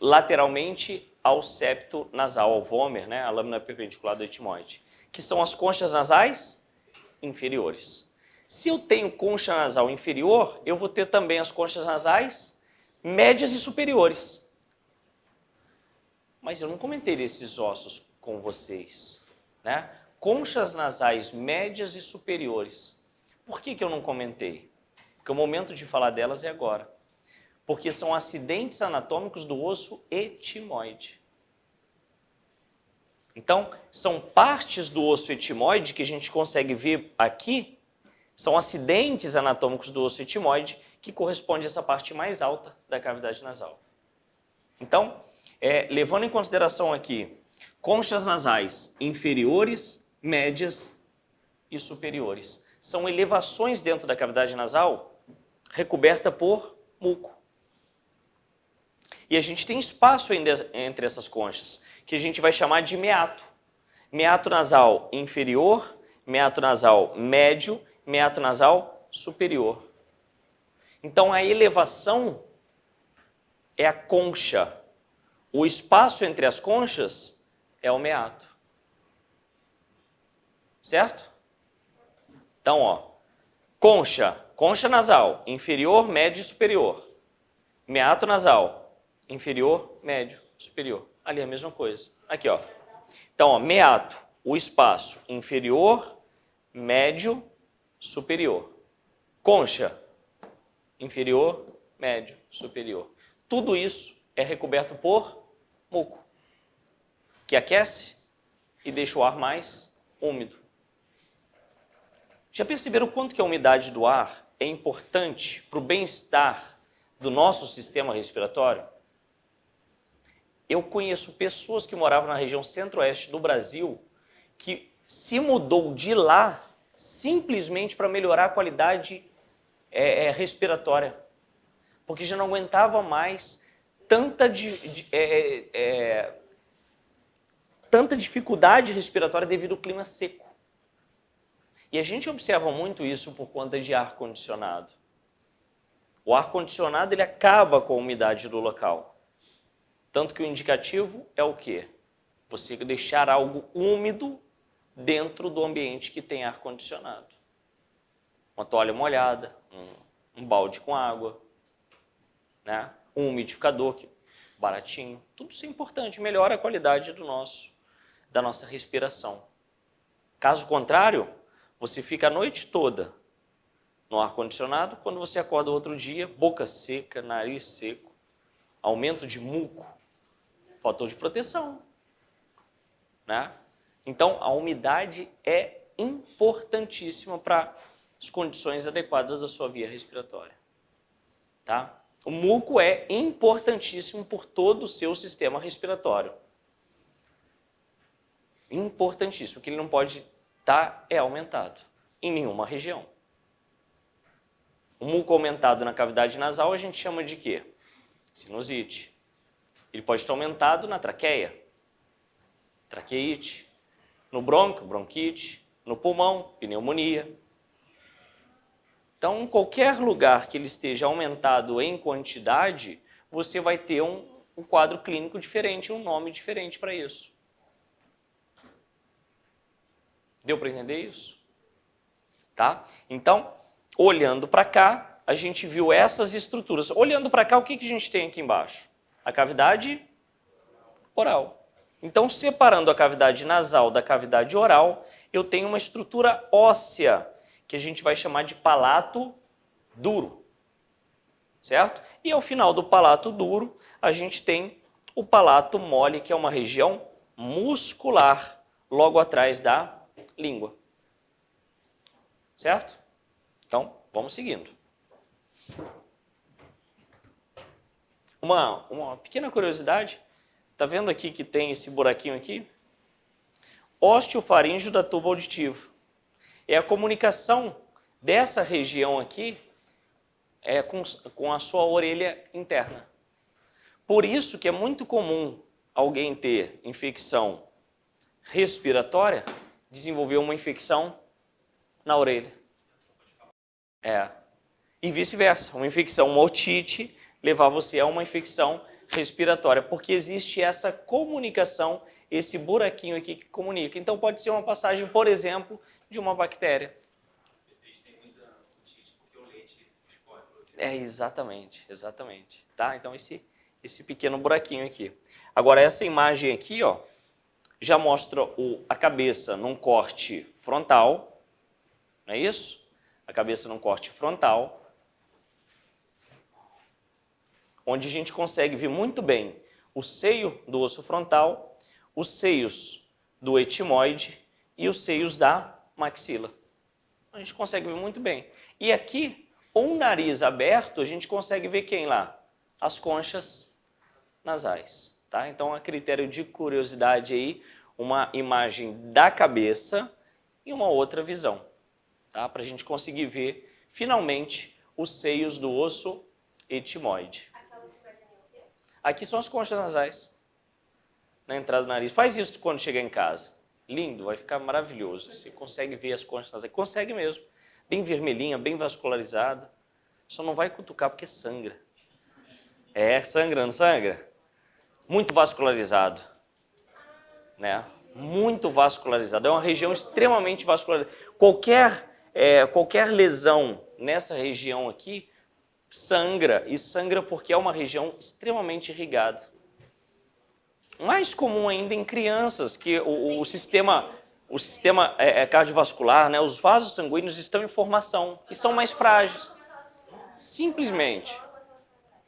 [SPEAKER 1] lateralmente ao septo nasal, ao vômer, né? A lâmina perpendicular do etimoide, que são as conchas nasais inferiores. Se eu tenho concha nasal inferior, eu vou ter também as conchas nasais médias e superiores. Mas eu não comentei desses ossos com vocês, né? Conchas nasais médias e superiores. Por que eu não comentei? Porque o momento de falar delas é agora. Porque são acidentes anatômicos do osso etimoide. Então, são partes do osso etimoide que a gente consegue ver aqui, são acidentes anatômicos do osso etimoide que corresponde a essa parte mais alta da cavidade nasal. Então, levando em consideração aqui conchas nasais inferiores, médias e superiores. São elevações dentro da cavidade nasal recoberta por muco. E a gente tem espaço ainda entre essas conchas, que a gente vai chamar de meato. Meato nasal inferior, meato nasal médio, meato nasal superior. Então a elevação é a concha. O espaço entre as conchas é o meato. Certo? Então, ó, concha nasal, inferior, médio e superior. Meato nasal, inferior, médio, superior. Ali é a mesma coisa. Aqui, ó. Então, ó, meato, o espaço inferior, médio, superior. Concha, inferior, médio, superior. Tudo isso é recoberto por muco, que aquece e deixa o ar mais úmido. Já perceberam o quanto que a umidade do ar é importante para o bem-estar do nosso sistema respiratório? Eu conheço pessoas que moravam na região centro-oeste do Brasil que se mudou de lá simplesmente para melhorar a qualidade respiratória, porque já não aguentava mais tanta dificuldade respiratória devido ao clima seco. E a gente observa muito isso por conta de ar-condicionado. O ar-condicionado ele acaba com a umidade do local. Tanto que o indicativo é o quê? Você deixar algo úmido dentro do ambiente que tem ar-condicionado. Uma toalha molhada, um balde com água, né? Um umidificador que baratinho. Tudo isso é importante, melhora a qualidade da nossa respiração. Caso contrário, você fica a noite toda no ar-condicionado, quando você acorda outro dia, boca seca, nariz seco, aumento de muco, fator de proteção, né? Então, a umidade é importantíssima para as condições adequadas da sua via respiratória, tá? O muco é importantíssimo por todo o seu sistema respiratório. Importantíssimo. O que ele não pode estar é aumentado em nenhuma região. O muco aumentado na cavidade nasal a gente chama de quê? Sinusite. Ele pode estar aumentado na traqueia, traqueite, no brônquio, bronquite, no pulmão, pneumonia. Então, em qualquer lugar que ele esteja aumentado em quantidade, você vai ter um quadro clínico diferente, um nome diferente para isso. Deu para entender isso? Tá? Então, olhando para cá, a gente viu essas estruturas. Olhando para cá, o que a gente tem aqui embaixo? A cavidade oral. Então, separando a cavidade nasal da cavidade oral, eu tenho uma estrutura óssea, que a gente vai chamar de palato duro. Certo? E ao final do palato duro, a gente tem o palato mole, que é uma região muscular, logo atrás da língua. Certo? Então, vamos seguindo. Uma pequena curiosidade. Tá vendo aqui que tem esse buraquinho aqui? Osteofaríngeo da tuba auditiva. É a comunicação dessa região aqui com a sua orelha interna. Por isso que é muito comum alguém ter infecção respiratória, desenvolver uma infecção na orelha. E vice-versa, uma otite levar você a uma infecção respiratória, porque existe essa comunicação, esse buraquinho aqui que comunica. Então pode ser uma passagem, por exemplo, de uma bactéria.
[SPEAKER 4] Tem muita otite porque o leite escorre.
[SPEAKER 1] Exatamente. Tá? Então esse pequeno buraquinho aqui. Agora essa imagem aqui, ó, já mostra a cabeça num corte frontal, não é isso? A cabeça num corte frontal, onde a gente consegue ver muito bem o seio do osso frontal, os seios do etimoide e os seios da maxila. A gente consegue ver muito bem. E aqui, com o nariz aberto, a gente consegue ver quem lá? As conchas nasais. Tá? Então, a critério de curiosidade aí, uma imagem da cabeça e uma outra visão. Tá? Para a gente conseguir ver, finalmente, os seios do osso etimoide. Aqui são as conchas nasais, na entrada do nariz. Faz isso quando chegar em casa. Lindo, vai ficar maravilhoso. Você consegue ver as conchas nasais. Consegue mesmo. Bem vermelhinha, bem vascularizada. Só não vai cutucar porque sangra. Sangra, não sangra? Muito vascularizado. Né? Muito vascularizado. É uma região extremamente vascularizada. Qualquer lesão nessa região aqui sangra, e sangra porque é uma região extremamente irrigada. Mais comum ainda em crianças, que o sistema cardiovascular, né, os vasos sanguíneos estão em formação e são mais frágeis. Simplesmente.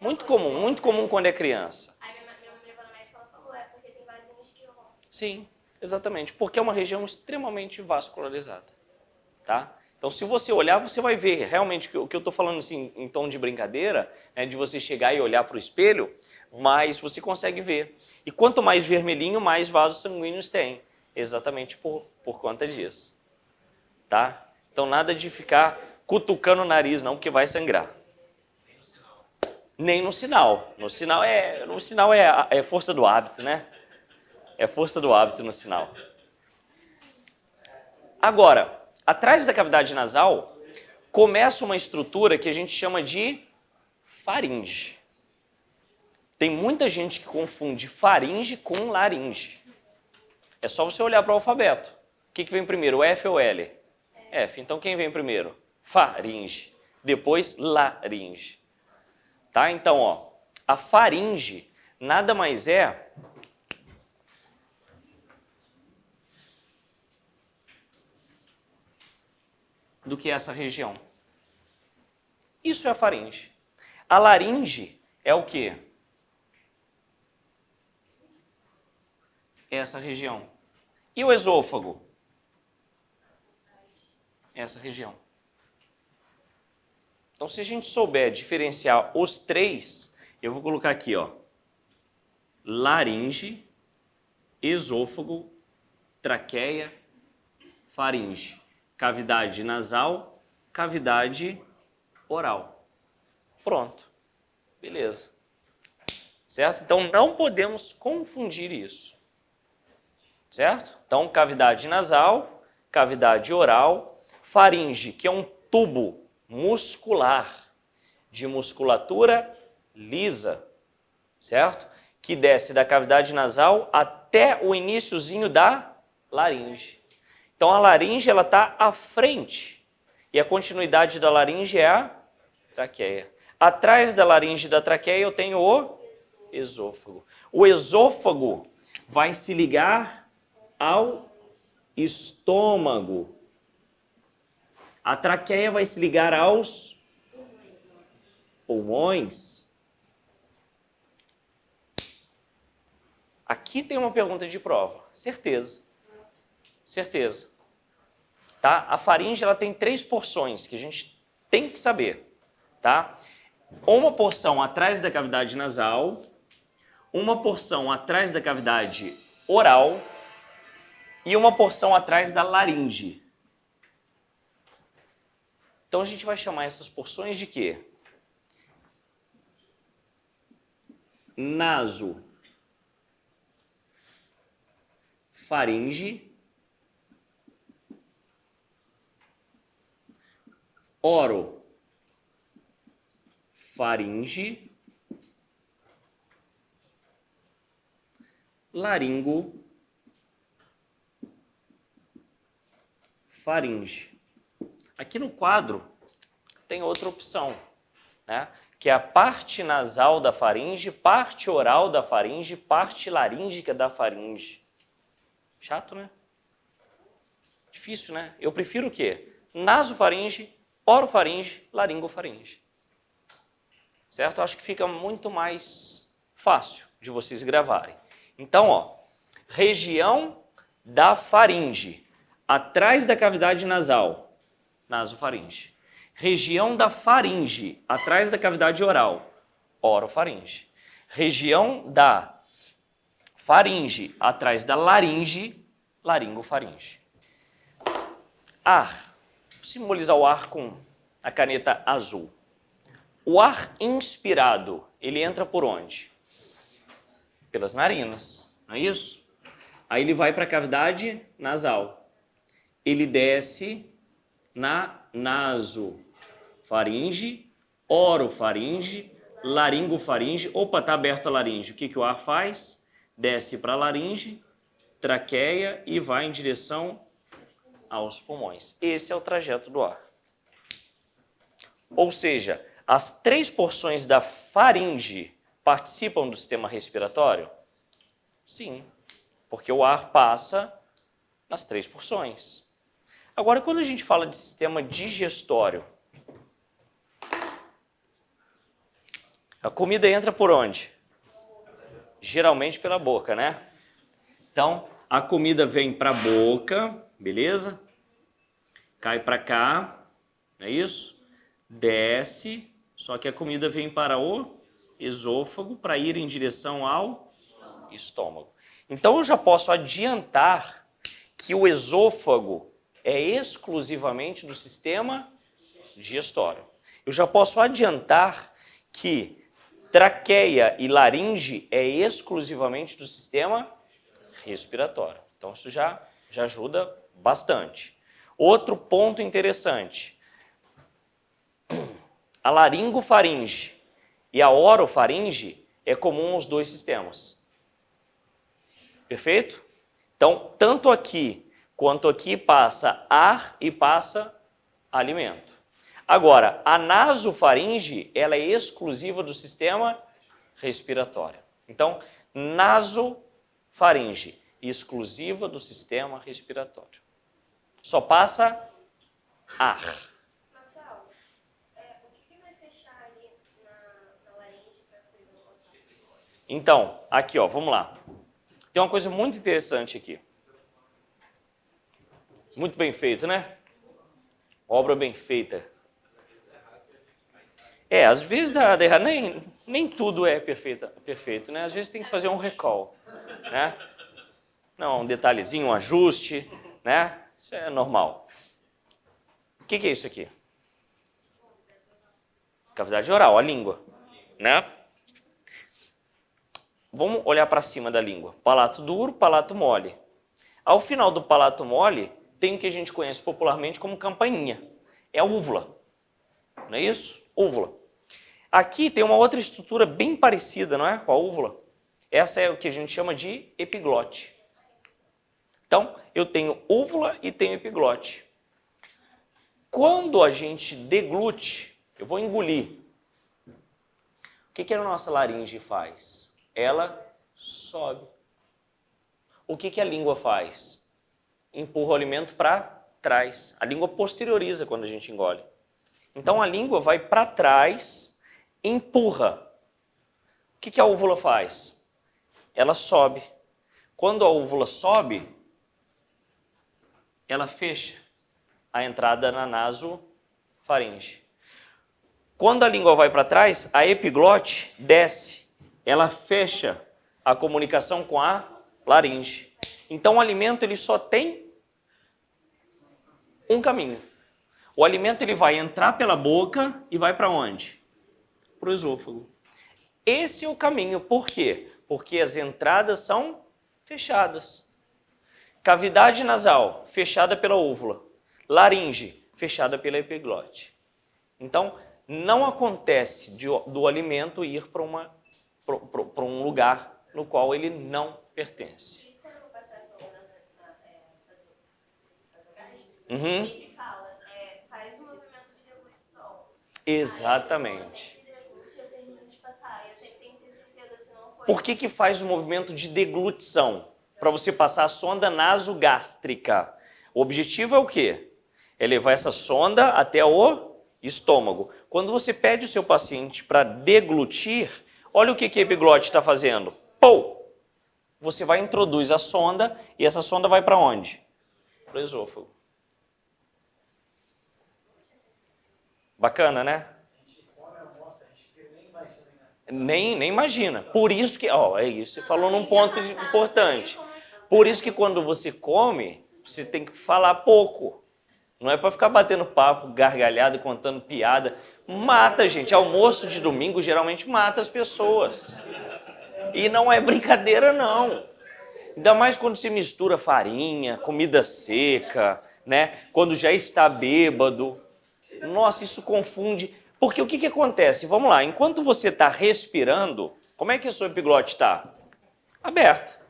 [SPEAKER 1] Muito comum quando é criança.
[SPEAKER 3] Aí minha levou na médica, ela falou, porque tem vasinhos que rompem.
[SPEAKER 1] Sim, exatamente, porque é uma região extremamente vascularizada. Tá? Então, se você olhar, você vai ver realmente o que eu estou falando assim, em tom de brincadeira, né, de você chegar e olhar para o espelho, mas você consegue ver. E quanto mais vermelhinho, mais vasos sanguíneos tem. Exatamente por conta disso. Tá? Então, nada de ficar cutucando o nariz não, porque vai sangrar. Nem no sinal. No sinal é força do hábito, né? É força do hábito no sinal. Agora, atrás da cavidade nasal, começa uma estrutura que a gente chama de faringe. Tem muita gente que confunde faringe com laringe. É só você olhar para o alfabeto. O que vem primeiro, o F ou o L? F. Então quem vem primeiro? Faringe. Depois laringe. Tá? Então, ó, a faringe nada mais é do que essa região. Isso é a faringe. A laringe é o quê? Essa região. E o esôfago? Essa região. Então, se a gente souber diferenciar os três, eu vou colocar aqui, ó, laringe, esôfago, traqueia, faringe. Cavidade nasal, cavidade oral. Pronto. Beleza. Certo? Então, não podemos confundir isso. Certo? Então, cavidade nasal, cavidade oral, faringe, que é um tubo muscular de musculatura lisa, certo? Que desce da cavidade nasal até o iniciozinho da laringe. Então, a laringe ela está à frente e a continuidade da laringe é a traqueia. Atrás da laringe e da traqueia eu tenho o esôfago. O esôfago vai se ligar ao estômago. A traqueia vai se ligar aos pulmões. Aqui tem uma pergunta de prova. Certeza. Certeza. Tá? A faringe ela tem 3 porções que a gente tem que saber. Tá? Uma porção atrás da cavidade nasal, uma porção atrás da cavidade oral e uma porção atrás da laringe. Então a gente vai chamar essas porções de quê? Naso, faringe, oro, faringe, laringo, faringe. Aqui no quadro tem outra opção, né? Que é a parte nasal da faringe, parte oral da faringe, parte laríngica da faringe. Chato, né? Difícil, né? Eu prefiro o quê? Nasofaringe, orofaringe, laringofaringe. Certo? Eu acho que fica muito mais fácil de vocês gravarem. Então, ó, região da faringe, atrás da cavidade nasal, nasofaringe. Região da faringe, atrás da cavidade oral, orofaringe. Região da faringe, atrás da laringe, laringofaringe. Ar. Vou simbolizar o ar com a caneta azul. O ar inspirado, ele entra por onde? Pelas narinas, não é isso? Aí ele vai para a cavidade nasal. Ele desce na nasofaringe, orofaringe, laringofaringe. Opa, está aberto a laringe. O que o ar faz? Desce para a laringe, traqueia e vai em direção aos pulmões. Esse é o trajeto do ar. Ou seja, as 3 porções da faringe participam do sistema respiratório? Sim, porque o ar passa nas 3 porções. Agora, quando a gente fala de sistema digestório, a comida entra por onde? Geralmente pela boca, né? Então, a comida vem para a boca, beleza? Cai para cá, não é isso? Desce, só que a comida vem para o esôfago para ir em direção ao estômago. Então, eu já posso adiantar que o esôfago é exclusivamente do sistema digestório. Eu já posso adiantar que traqueia e laringe é exclusivamente do sistema respiratório. Então, isso já ajuda bastante. Outro ponto interessante. A laringofaringe e a orofaringe é comum aos dois sistemas. Perfeito? Então, tanto aqui quanto aqui passa ar e passa alimento. Agora, a nasofaringe, ela é exclusiva do sistema respiratório. Então, nasofaringe, exclusiva do sistema respiratório. Só passa ar.
[SPEAKER 3] Marcelo, o que vai fechar ali na laringe para a coisa não passar?
[SPEAKER 1] Então, aqui, ó, vamos lá. Tem uma coisa muito interessante aqui. Muito bem feito, né? Obra bem feita. Às vezes dá errado. Nem tudo é perfeito, né? Às vezes tem que fazer um recall, né? Não, um detalhezinho, um ajuste, né? Isso é normal. O que é isso aqui? Cavidade oral, a língua, né? Vamos olhar para cima da língua. Palato duro, palato mole. Ao final do palato mole, tem o que a gente conhece popularmente como campainha. É a úvula. Não é isso? Úvula. Aqui tem uma outra estrutura bem parecida, não é? Com a úvula. Essa é o que a gente chama de epiglote. Então, eu tenho úvula e tenho epiglote. Quando a gente deglute, eu vou engolir. O que a nossa laringe faz? Ela sobe. O que a língua faz? Empurra o alimento para trás. A língua posterioriza quando a gente engole. Então, a língua vai para trás, empurra. O que a úvula faz? Ela sobe. Quando a úvula sobe, ela fecha a entrada na nasofaringe. Quando a língua vai para trás, a epiglote desce. Ela fecha a comunicação com a laringe. Então, o alimento ele só tem um caminho. O alimento ele vai entrar pela boca e vai para onde? Para o esôfago. Esse é o caminho. Por quê? Porque as entradas são fechadas. Cavidade nasal, fechada pela úvula. Laringe, fechada pela epiglote. Então, não acontece do alimento ir para um lugar no qual ele não pertence.
[SPEAKER 3] Isso quando eu vou passar a sonda nasogástrica,
[SPEAKER 1] Uhum.
[SPEAKER 3] ele fala, faz um movimento de deglutição.
[SPEAKER 1] Exatamente.
[SPEAKER 3] Aí, se eu termino de passar, eu sempre tenho que ter certeza se não foi.
[SPEAKER 1] Por que faz o movimento de deglutição? Para você passar a sonda nasogástrica. O objetivo é o quê? É levar essa sonda até o estômago. Quando você pede o seu paciente para deglutir, olha o que a epiglote está fazendo. Pou! Você vai introduz a sonda e essa sonda vai para onde? Para o esôfago. Bacana, né? Nem imagina. Por isso que, é isso, você falou num ponto importante. Por isso que quando você come, você tem que falar pouco. Não é para ficar batendo papo, gargalhado, contando piada. Mata, gente. Almoço de domingo geralmente mata as pessoas. E não é brincadeira, não. Ainda mais quando se mistura farinha, comida seca, né? Quando já está bêbado. Nossa, isso confunde. Porque o que acontece? Vamos lá, enquanto você está respirando, como é que a sua epiglote está? Aberta.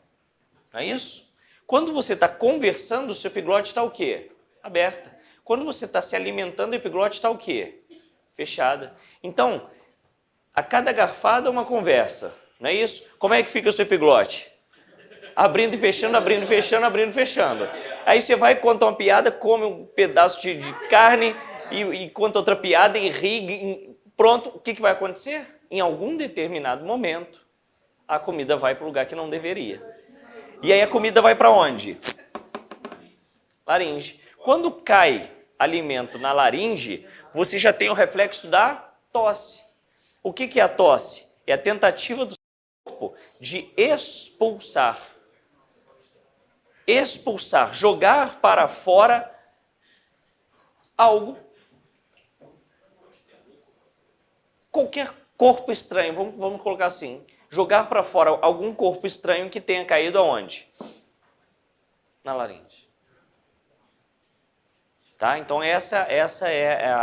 [SPEAKER 1] Não é isso? Quando você está conversando, o seu epiglote está o quê? Aberta. Quando você está se alimentando, a epiglote está o quê? Fechada. Então, a cada garfada é uma conversa. Não é isso? Como é que fica o seu epiglote? Abrindo e fechando, abrindo e fechando, abrindo e fechando. Aí você vai contar uma piada, come um pedaço de carne e conta outra piada, irriga, pronto. O que vai acontecer? Em algum determinado momento, a comida vai para o lugar que não deveria. E aí a comida vai para onde? Laringe. Quando cai alimento na laringe, você já tem o reflexo da tosse. O que é a tosse? É a tentativa do corpo de expulsar. Expulsar, jogar para fora algo qualquer corpo estranho, vamos colocar assim, jogar para fora algum corpo estranho que tenha caído aonde? Na laringe. Tá? Então essa é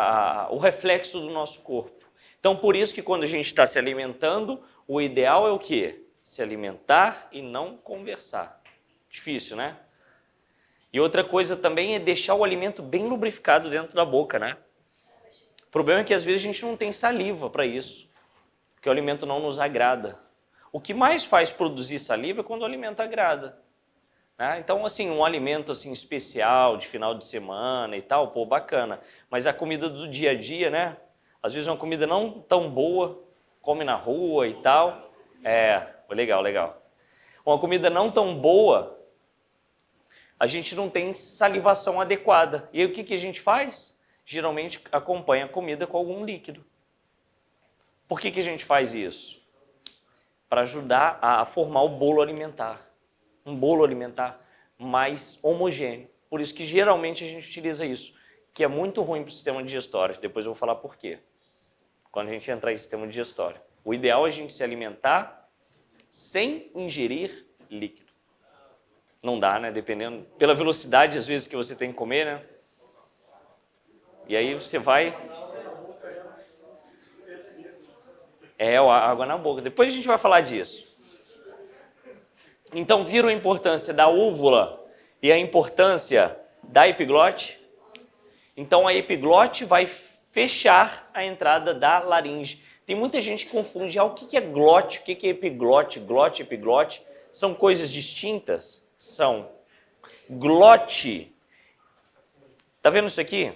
[SPEAKER 1] o reflexo do nosso corpo. Então por isso que quando a gente está se alimentando, o ideal é o quê? Se alimentar e não conversar. Difícil, né? E outra coisa também é deixar o alimento bem lubrificado dentro da boca, né? O problema é que às vezes a gente não tem saliva para isso, porque o alimento não nos agrada. O que mais faz produzir saliva é quando o alimento agrada. Né? Então, assim, um alimento assim, especial, de final de semana e tal, pô, bacana. Mas a comida do dia a dia, né? Às vezes uma comida não tão boa, come na rua e tal. Legal, legal. Uma comida não tão boa, a gente não tem salivação adequada. E aí o que a gente faz? Geralmente acompanha a comida com algum líquido. Por que a gente faz isso? Para ajudar a formar o bolo alimentar. Um bolo alimentar mais homogêneo. Por isso que geralmente a gente utiliza isso, que é muito ruim para o sistema digestório. Depois eu vou falar por quê, quando a gente entrar em sistema digestório. O ideal é a gente se alimentar sem ingerir líquido. Não dá, né? Dependendo, pela velocidade às vezes que você tem que comer, né? E aí você vai... água na boca. Depois a gente vai falar disso. Então, viram a importância da úvula e a importância da epiglote? Então, a epiglote vai fechar a entrada da laringe. Tem muita gente que confunde o que é glote, o que é epiglote, glote, epiglote. São coisas distintas? São. Glote. Tá vendo isso aqui?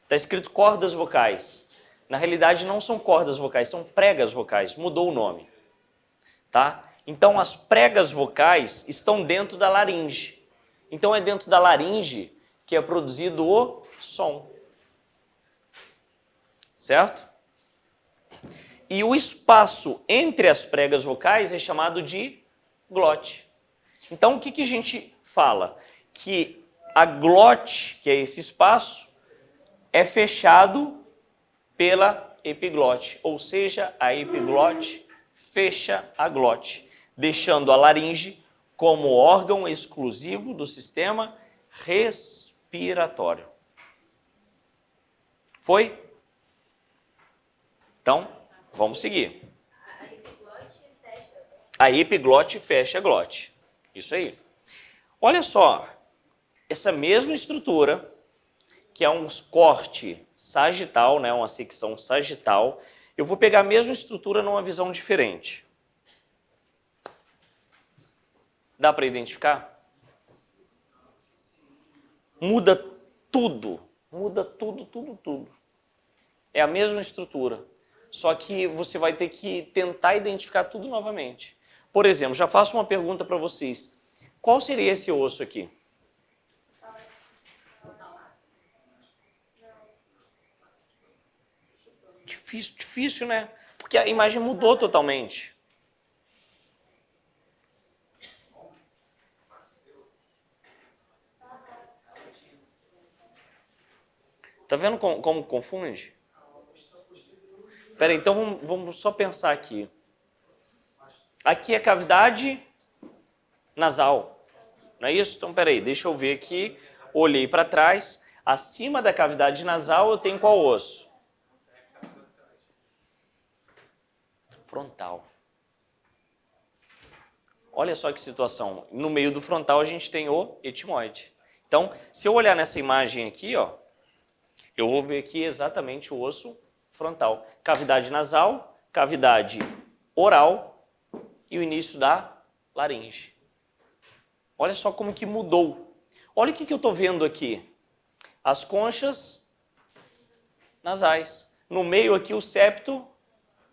[SPEAKER 1] Está escrito cordas vocais. Na realidade, não são cordas vocais, são pregas vocais. Mudou o nome. Tá? Então, as pregas vocais estão dentro da laringe. Então, é dentro da laringe que é produzido o som. Certo? E o espaço entre as pregas vocais é chamado de glote. Então, o que a gente fala? Que a glote, que é esse espaço, é fechado pela epiglote. Ou seja, a epiglote fecha a glote, deixando a laringe como órgão exclusivo do sistema respiratório. Foi? Então, vamos seguir. A epiglote fecha a glote. Isso aí. Olha só, essa mesma estrutura, que é um corte sagital, né, uma secção sagital, eu vou pegar a mesma estrutura numa visão diferente. Dá para identificar? Muda tudo. Muda tudo. É a mesma estrutura. Só que você vai ter que tentar identificar tudo novamente. Por exemplo, já faço uma pergunta para vocês. Qual seria esse osso aqui? Difícil, né? Porque a imagem mudou totalmente. Tá vendo como confunde? Espera aí, então vamos só pensar aqui. Aqui é cavidade nasal, não é isso? Então, espera aí, deixa eu ver aqui. Olhei para trás. Acima da cavidade nasal eu tenho qual osso? Frontal. Olha só que situação. No meio do frontal a gente tem o etimoide. Então, se eu olhar nessa imagem aqui, ó, eu vou ver aqui exatamente o osso frontal. Cavidade nasal, cavidade oral e o início da laringe. Olha só como que mudou. Olha o que eu estou vendo aqui. As conchas nasais. No meio aqui o septo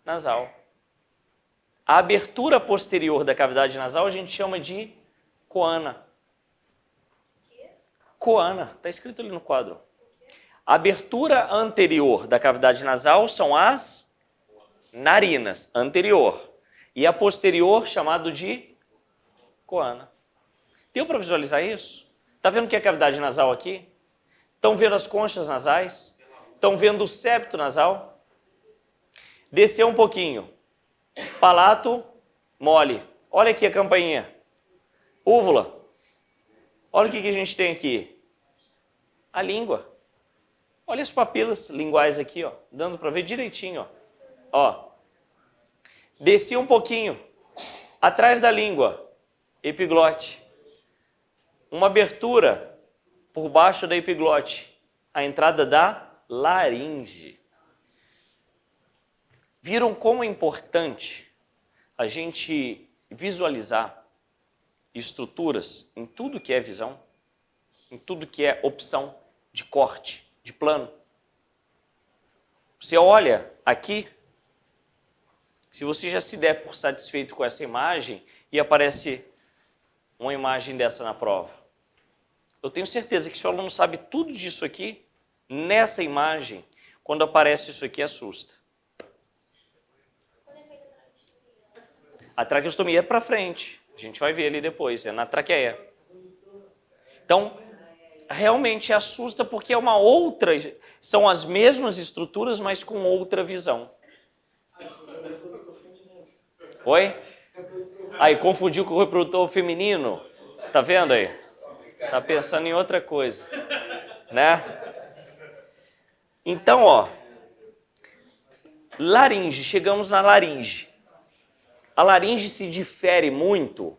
[SPEAKER 1] nasal. A abertura posterior da cavidade nasal a gente chama de coana. Coana, está escrito ali no quadro. A abertura anterior da cavidade nasal são as narinas, anterior. E a posterior, chamado de coana. Deu para visualizar isso? Está vendo o que é a cavidade nasal aqui? Estão vendo as conchas nasais? Estão vendo o septo nasal? Desceu um pouquinho. Palato mole. Olha aqui a campainha. Úvula. Olha o que a gente tem aqui. A língua. Olha as papilas linguais aqui, ó, dando para ver direitinho, ó. Desci um pouquinho. Atrás da língua, epiglote. Uma abertura por baixo da epiglote, a entrada da laringe. Viram como é importante a gente visualizar estruturas em tudo que é visão, em tudo que é opção de corte, de plano. Você olha aqui, se você já se der por satisfeito com essa imagem e aparece uma imagem dessa na prova, eu tenho certeza que se o aluno sabe tudo disso aqui, nessa imagem, quando aparece isso aqui, assusta. A traqueostomia é para frente, a gente vai ver ali depois, é na traqueia. Então, realmente assusta porque é uma outra, são as mesmas estruturas, mas com outra visão. Oi? Aí, confundiu com o reprodutor feminino, tá vendo aí? Tá pensando em outra coisa, né? Então, ó, laringe, chegamos na laringe. A laringe se difere muito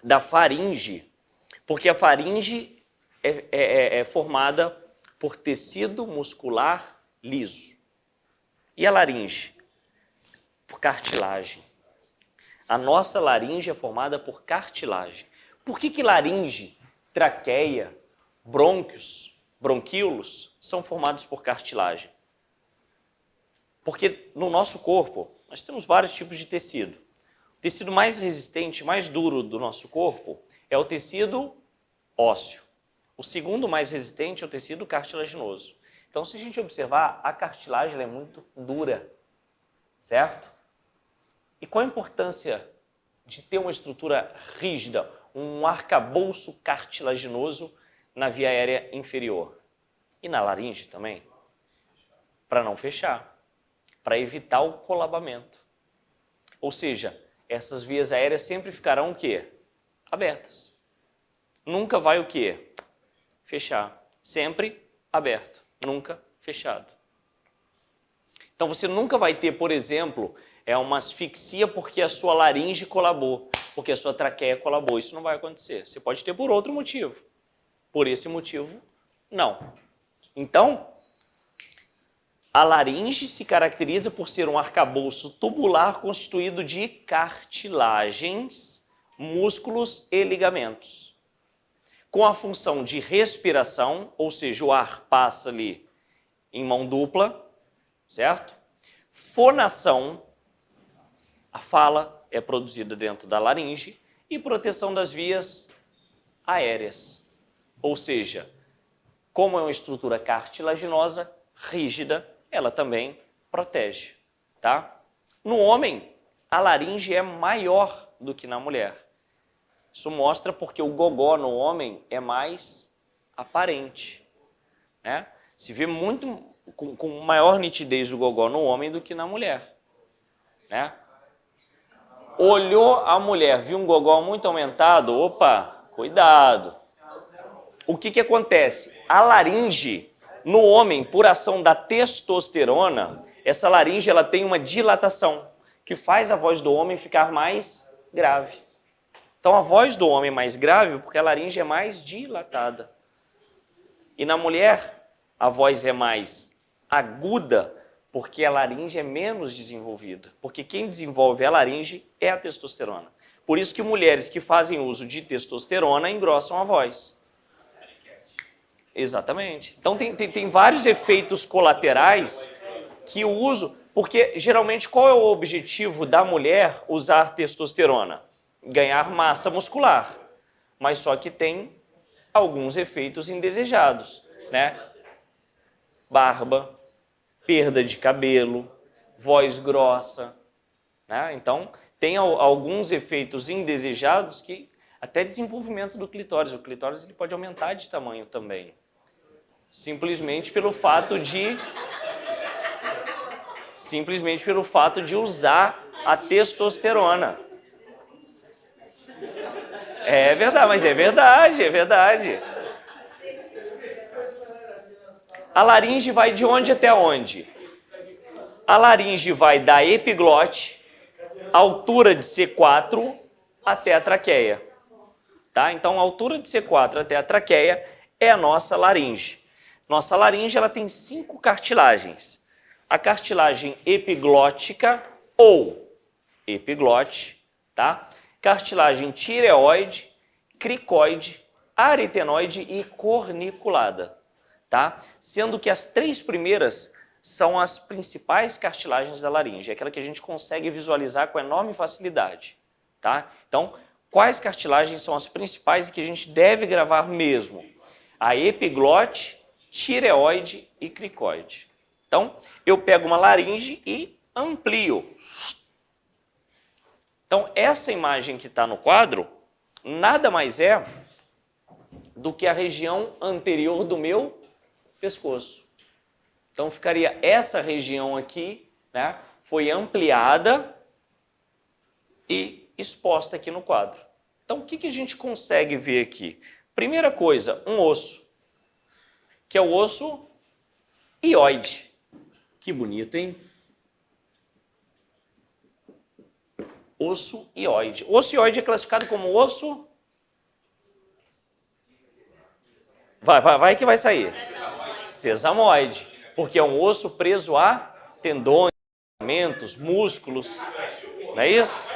[SPEAKER 1] da faringe, porque a faringe é formada por tecido muscular liso. E a laringe? Por cartilagem. A nossa laringe é formada por cartilagem. Por que laringe, traqueia, brônquios, bronquíolos são formados por cartilagem? Porque no nosso corpo, nós temos vários tipos de tecido. O tecido mais resistente, mais duro do nosso corpo é o tecido ósseo. O segundo mais resistente é o tecido cartilaginoso. Então, se a gente observar, a cartilagem é muito dura, certo? E qual a importância de ter uma estrutura rígida, um arcabouço cartilaginoso na via aérea inferior? E na laringe também? Para não fechar, para evitar o colabamento. Ou seja, essas vias aéreas sempre ficarão o quê? Abertas. Nunca vai o quê? Fechar. Sempre aberto, nunca fechado. Então você nunca vai ter, por exemplo, uma asfixia porque a sua laringe colabou, porque a sua traqueia colabou. Isso não vai acontecer. Você pode ter por outro motivo. Por esse motivo, não. Então, a laringe se caracteriza por ser um arcabouço tubular constituído de cartilagens, músculos e ligamentos, com a função de respiração, ou seja, o ar passa ali em mão dupla, certo? Fonação, a fala é produzida dentro da laringe, e proteção das vias aéreas. Ou seja, como é uma estrutura cartilaginosa, rígida, ela também protege, tá? No homem, a laringe é maior do que na mulher. Isso mostra porque o gogó no homem é mais aparente, né? Se vê muito com maior nitidez o gogó no homem do que na mulher, né? Olhou a mulher, viu um gogó muito aumentado, opa, cuidado. O que acontece? A laringe, no homem, por ação da testosterona, essa laringe ela tem uma dilatação, que faz a voz do homem ficar mais grave. Então a voz do homem é mais grave porque a laringe é mais dilatada. E na mulher, a voz é mais aguda porque a laringe é menos desenvolvida. Porque quem desenvolve a laringe é a testosterona. Por isso que mulheres que fazem uso de testosterona engrossam a voz. Exatamente. Então tem vários efeitos colaterais que o uso... Porque geralmente qual é o objetivo da mulher usar testosterona? Ganhar massa muscular. Mas só que tem alguns efeitos indesejados, né? Barba, perda de cabelo, voz grossa, né? Então, tem alguns efeitos indesejados que até desenvolvimento do clitóris. O clitóris ele pode aumentar de tamanho também. Simplesmente pelo fato de Simplesmente pelo fato de usar a testosterona. É verdade, mas é verdade, é verdade. A laringe vai de onde até onde? A laringe vai da epiglote, altura de C4, até a traqueia. Tá? Então, a altura de C4 até a traqueia é a nossa laringe. Nossa laringe ela tem 5 cartilagens. A cartilagem epiglótica ou epiglote, tá? Cartilagem tireoide, cricoide, aritenoide e corniculada, tá? Sendo que as 3 primeiras são as principais cartilagens da laringe, aquela que a gente consegue visualizar com enorme facilidade, tá? Então, quais cartilagens são as principais e que a gente deve gravar mesmo? A epiglote, tireoide e cricoide. Então, eu pego uma laringe e amplio. Então, essa imagem que está no quadro, nada mais é do que a região anterior do meu pescoço. Então, ficaria essa região aqui, né, foi ampliada e exposta aqui no quadro. Então, o que a gente consegue ver aqui? Primeira coisa, um osso, que é o osso hioide. Que bonito, hein? Osso hioide. Osso hioide é classificado como osso... Vai que vai sair. Sesamoide. Porque é um osso preso a tendões, ligamentos, músculos. Não é isso?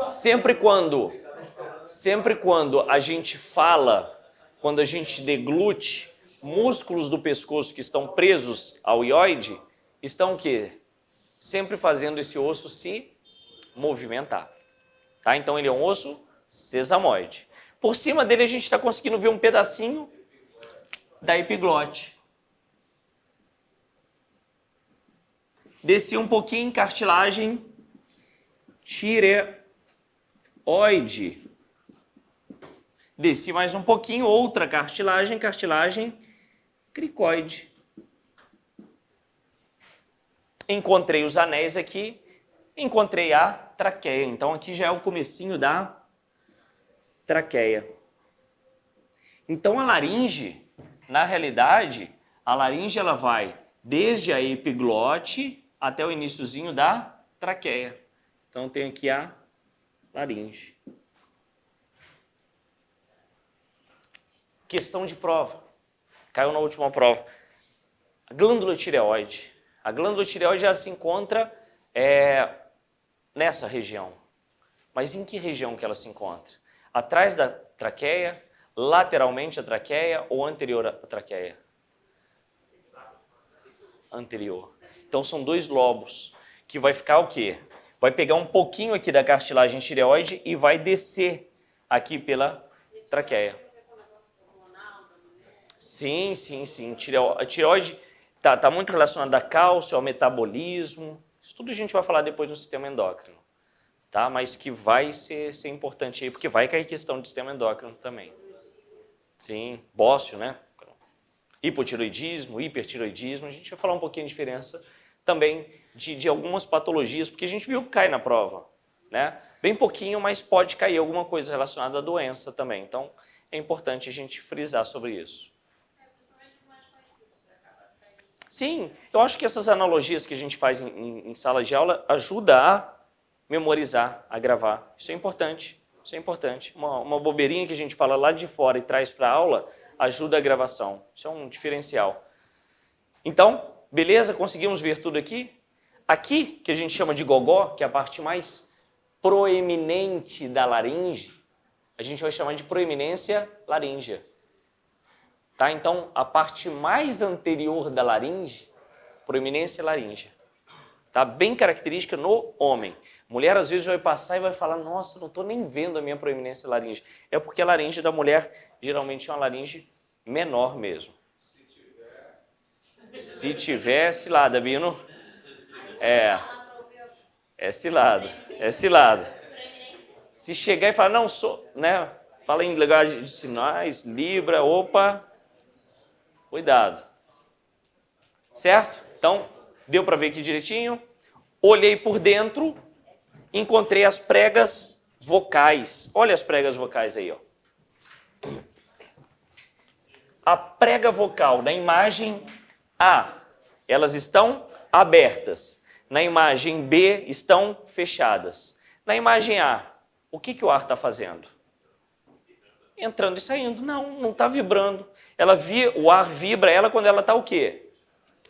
[SPEAKER 1] Sempre quando a gente fala, quando a gente deglute, músculos do pescoço que estão presos ao hioide, estão o quê? Sempre fazendo esse osso se movimentar. Tá? Então ele é um osso sesamoide. Por cima dele a gente está conseguindo ver um pedacinho da epiglote. Desci um pouquinho em cartilagem tireoide. Desci mais um pouquinho, outra cartilagem cricoide. Encontrei os anéis aqui, encontrei a traqueia. Então aqui já é o comecinho da traqueia. Então a laringe, na realidade, a laringe ela vai desde a epiglote até o iniciozinho da traqueia. Então tem aqui a laringe. Questão de prova. Caiu na última prova. A glândula tireoide. A glândula tireoide ela se encontra nessa região. Mas em que região que ela se encontra? Atrás da traqueia, lateralmente à traqueia ou anterior à traqueia? Anterior. Então são 2 lobos, que vai ficar o quê? Vai pegar um pouquinho aqui da cartilagem tireoide e vai descer aqui pela traqueia. Sim. A tireoide está muito relacionada a cálcio, ao metabolismo. Isso tudo a gente vai falar depois no sistema endócrino. Tá? Mas que vai ser importante aí, porque vai cair questão de sistema endócrino também. Sim, bócio, né? Hipotiroidismo, hipertiroidismo. A gente vai falar um pouquinho de diferença também de algumas patologias, porque a gente viu que cai na prova, né? Bem pouquinho, mas pode cair alguma coisa relacionada à doença também. Então, é importante a gente frisar sobre isso. Sim, eu acho que essas analogias que a gente faz em sala de aula ajudam a memorizar, a gravar. Isso é importante, isso é importante. Uma bobeirinha que a gente fala lá de fora e traz para a aula ajuda a gravação. Isso é um diferencial. Então, beleza? Conseguimos ver tudo aqui? Aqui, que a gente chama de gogó, que é a parte mais proeminente da laringe, a gente vai chamar de proeminência laríngea. Tá? Então, a parte mais anterior da laringe, proeminência laríngea. Tá? Bem característica no homem. Mulher, às vezes, vai passar e vai falar, nossa, não estou nem vendo a minha proeminência laríngea. É porque a laringe da mulher, geralmente, é uma laringe menor mesmo. Se tiver, cilada, Bino. É cilada. É cilada. Se chegar e falar, não, sou, né? Fala em linguagem de sinais, Libra, opa. Cuidado. Certo? Então, deu para ver aqui direitinho? Olhei por dentro, encontrei as pregas vocais. Olha as pregas vocais aí, ó. A prega vocal na imagem A, elas estão abertas. Na imagem B, estão fechadas. Na imagem A, o que o ar está fazendo? Entrando e saindo. Não está vibrando. O ar vibra ela quando ela está o quê?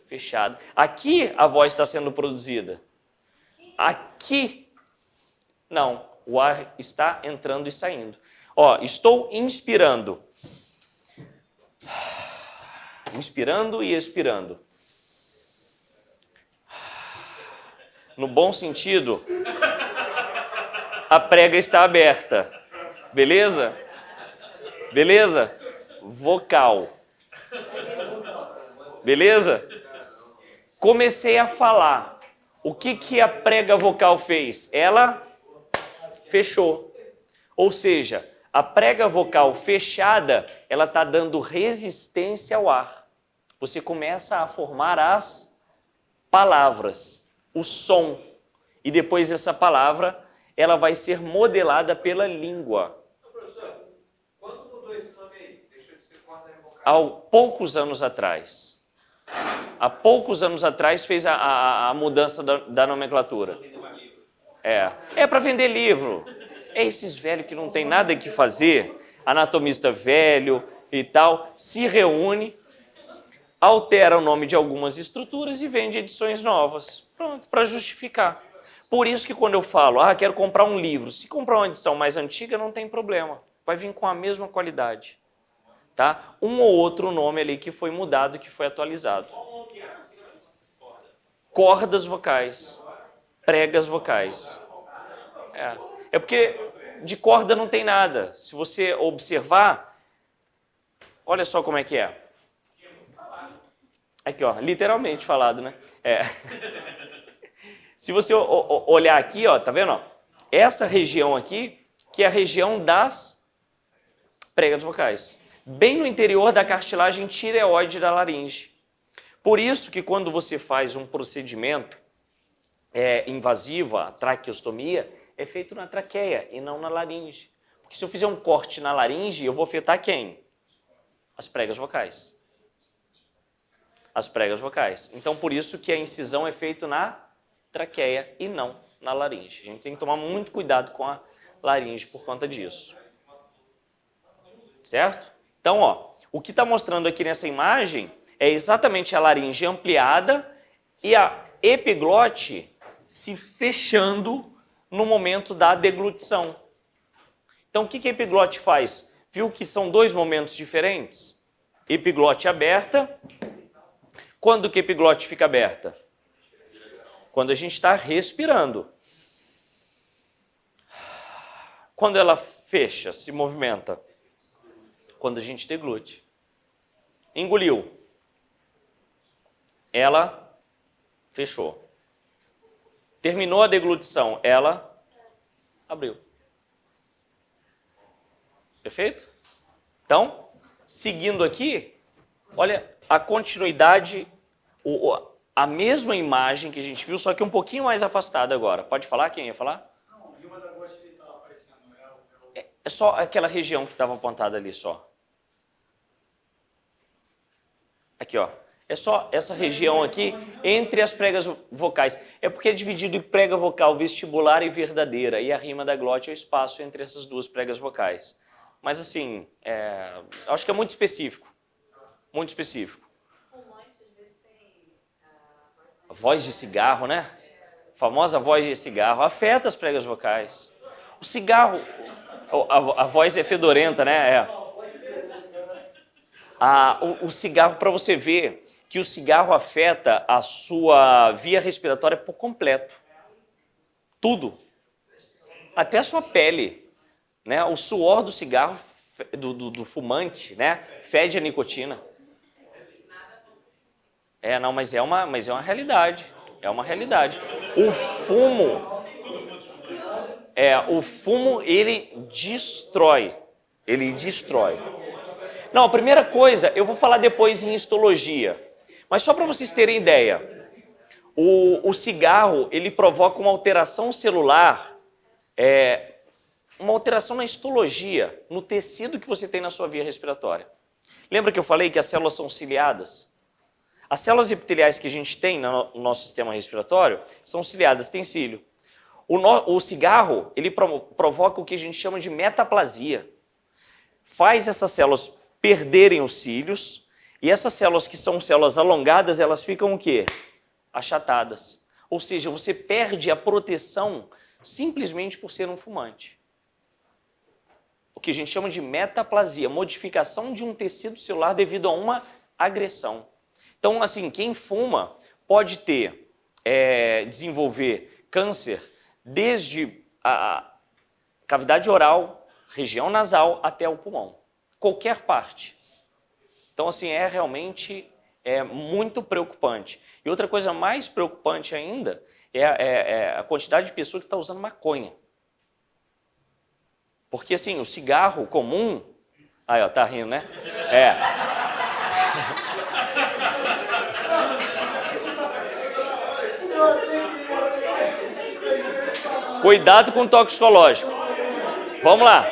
[SPEAKER 1] Fechada. Aqui a voz está sendo produzida. Aqui, não. O ar está entrando e saindo. Ó, estou inspirando. Inspirando e expirando. No bom sentido, a prega está aberta. Beleza? Beleza? Vocal. Beleza? Comecei a falar. O que a prega vocal fez? Ela fechou. Ou seja, a prega vocal fechada, ela está dando resistência ao ar. Você começa a formar as palavras, o som. E depois essa palavra, ela vai ser modelada pela língua.
[SPEAKER 2] Professor, quando mudou esse nome aí? Deixou de ser corda vocal?
[SPEAKER 1] Há poucos anos atrás. Há poucos anos atrás fez a mudança da nomenclatura. É para vender livro. É esses velhos que não tem nada que fazer, anatomista velho e tal, se reúne, altera o nome de algumas estruturas e vende edições novas. Pronto, para justificar. Por isso que quando eu falo, quero comprar um livro, se comprar uma edição mais antiga, não tem problema. Vai vir com a mesma qualidade. Tá? Um ou outro nome ali que foi mudado, que foi atualizado. Cordas vocais. Pregas vocais. É porque de corda não tem nada. Se você observar, olha só como é que é. Aqui, ó, literalmente falado, né? Se você olhar aqui, ó, tá vendo? Ó? Essa região aqui, que é a região das pregas vocais. Bem no interior da cartilagem tireoide da laringe. Por isso que quando você faz um procedimento invasivo, a traqueostomia, é feito na traqueia e não na laringe. Porque se eu fizer um corte na laringe, eu vou afetar quem? As pregas vocais. As pregas vocais. Então, por isso que a incisão é feita na traqueia e não na laringe. A gente tem que tomar muito cuidado com a laringe por conta disso. Certo? Então, ó, o que está mostrando aqui nessa imagem é exatamente a laringe ampliada e a epiglote se fechando no momento da deglutição. Então, o que a epiglote faz? Viu que são dois momentos diferentes? Epiglote aberta. Quando que a epiglote fica aberta? Quando a gente está respirando. Quando ela fecha, se movimenta? Quando a gente deglute. Engoliu. Ela fechou. Terminou a deglutição, ela abriu. Perfeito? Então, seguindo aqui, olha a continuidade, a mesma imagem que a gente viu, só que um pouquinho mais afastada agora. Pode falar? Quem ia falar?
[SPEAKER 5] Não, a rima da glote que estava aparecendo.
[SPEAKER 1] É só aquela região que estava apontada ali só. Aqui, ó. É só essa região aqui, entre as pregas vocais. É porque é dividido em prega vocal vestibular e verdadeira. E a rima da glote é o espaço entre essas duas pregas vocais. Mas assim, acho que é muito específico. Muito específico. A voz de cigarro, né? A famosa voz de cigarro afeta as pregas vocais. O cigarro, a voz é fedorenta, né? O cigarro, para você ver que o cigarro afeta a sua via respiratória por completo. Tudo. Até a sua pele. Né? O suor do cigarro, do fumante, né? Fede a nicotina. Mas é uma realidade. É uma realidade. O fumo, ele destrói. Ele destrói. Não, a primeira coisa, eu vou falar depois em histologia. Mas só para vocês terem ideia, O cigarro, ele provoca uma alteração celular, uma alteração na histologia, no tecido que você tem na sua via respiratória. Lembra que eu falei que as células são ciliadas? As células epiteliais que a gente tem no nosso sistema respiratório são ciliadas, tem cílio. O cigarro, ele provoca o que a gente chama de metaplasia. Faz essas células perderem os cílios, e essas células que são células alongadas, elas ficam o quê? Achatadas. Ou seja, você perde a proteção simplesmente por ser um fumante. O que a gente chama de metaplasia, modificação de um tecido celular devido a uma agressão. Então, assim, quem fuma pode desenvolver câncer desde a cavidade oral, região nasal, até o pulmão. Qualquer parte. Então, assim, realmente muito preocupante. E outra coisa mais preocupante ainda é a quantidade de pessoas que estão usando maconha. Porque, assim, o cigarro comum... Aí, ó, tá rindo, né? Cuidado com o toxicológico. Vamos lá.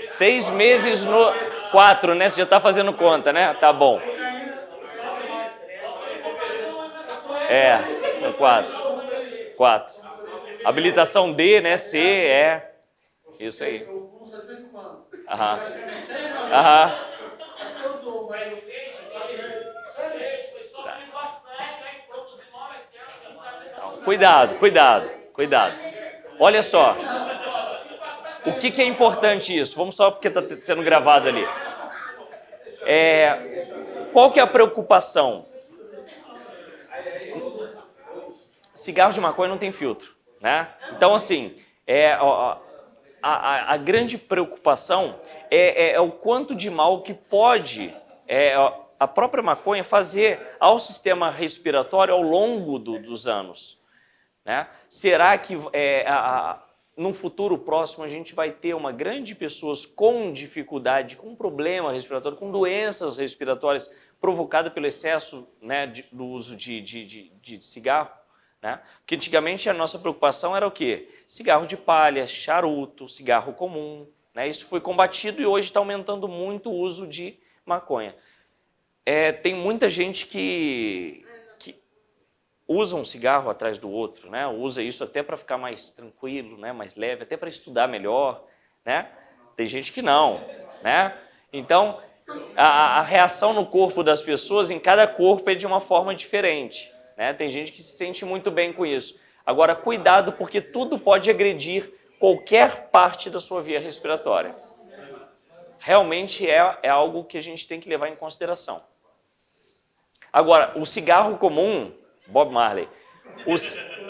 [SPEAKER 1] Seis meses no... 4, né? Você já está fazendo conta, né? Tá bom. No 4. 4. Habilitação D, né? C, isso aí.
[SPEAKER 5] Eu uso de vez em quando.
[SPEAKER 1] Aham.
[SPEAKER 5] Eu sou, mas...
[SPEAKER 1] Cuidado. Olha só. O que é importante isso? Vamos só porque está sendo gravado ali. Qual que é a preocupação? Cigarro de maconha não tem filtro, né? Então, assim, a grande preocupação é o quanto de mal que pode a própria maconha fazer ao sistema respiratório ao longo dos anos, né? Será que num futuro próximo a gente vai ter uma grande de pessoas com dificuldade, com problema respiratório, com doenças respiratórias provocadas pelo excesso, né, do uso de cigarro? Né? Porque antigamente a nossa preocupação era o quê? Cigarro de palha, charuto, cigarro comum. Né? Isso foi combatido e hoje está aumentando muito o uso de maconha. Tem muita gente que usa um cigarro atrás do outro, né? Usa isso até para ficar mais tranquilo, né? Mais leve, até para estudar melhor. Né? Tem gente que não. Né? Então, a reação no corpo das pessoas, em cada corpo, é de uma forma diferente. Né? Tem gente que se sente muito bem com isso. Agora, cuidado, porque tudo pode agredir qualquer parte da sua via respiratória. Realmente é algo que a gente tem que levar em consideração. Agora, o cigarro comum, Bob Marley,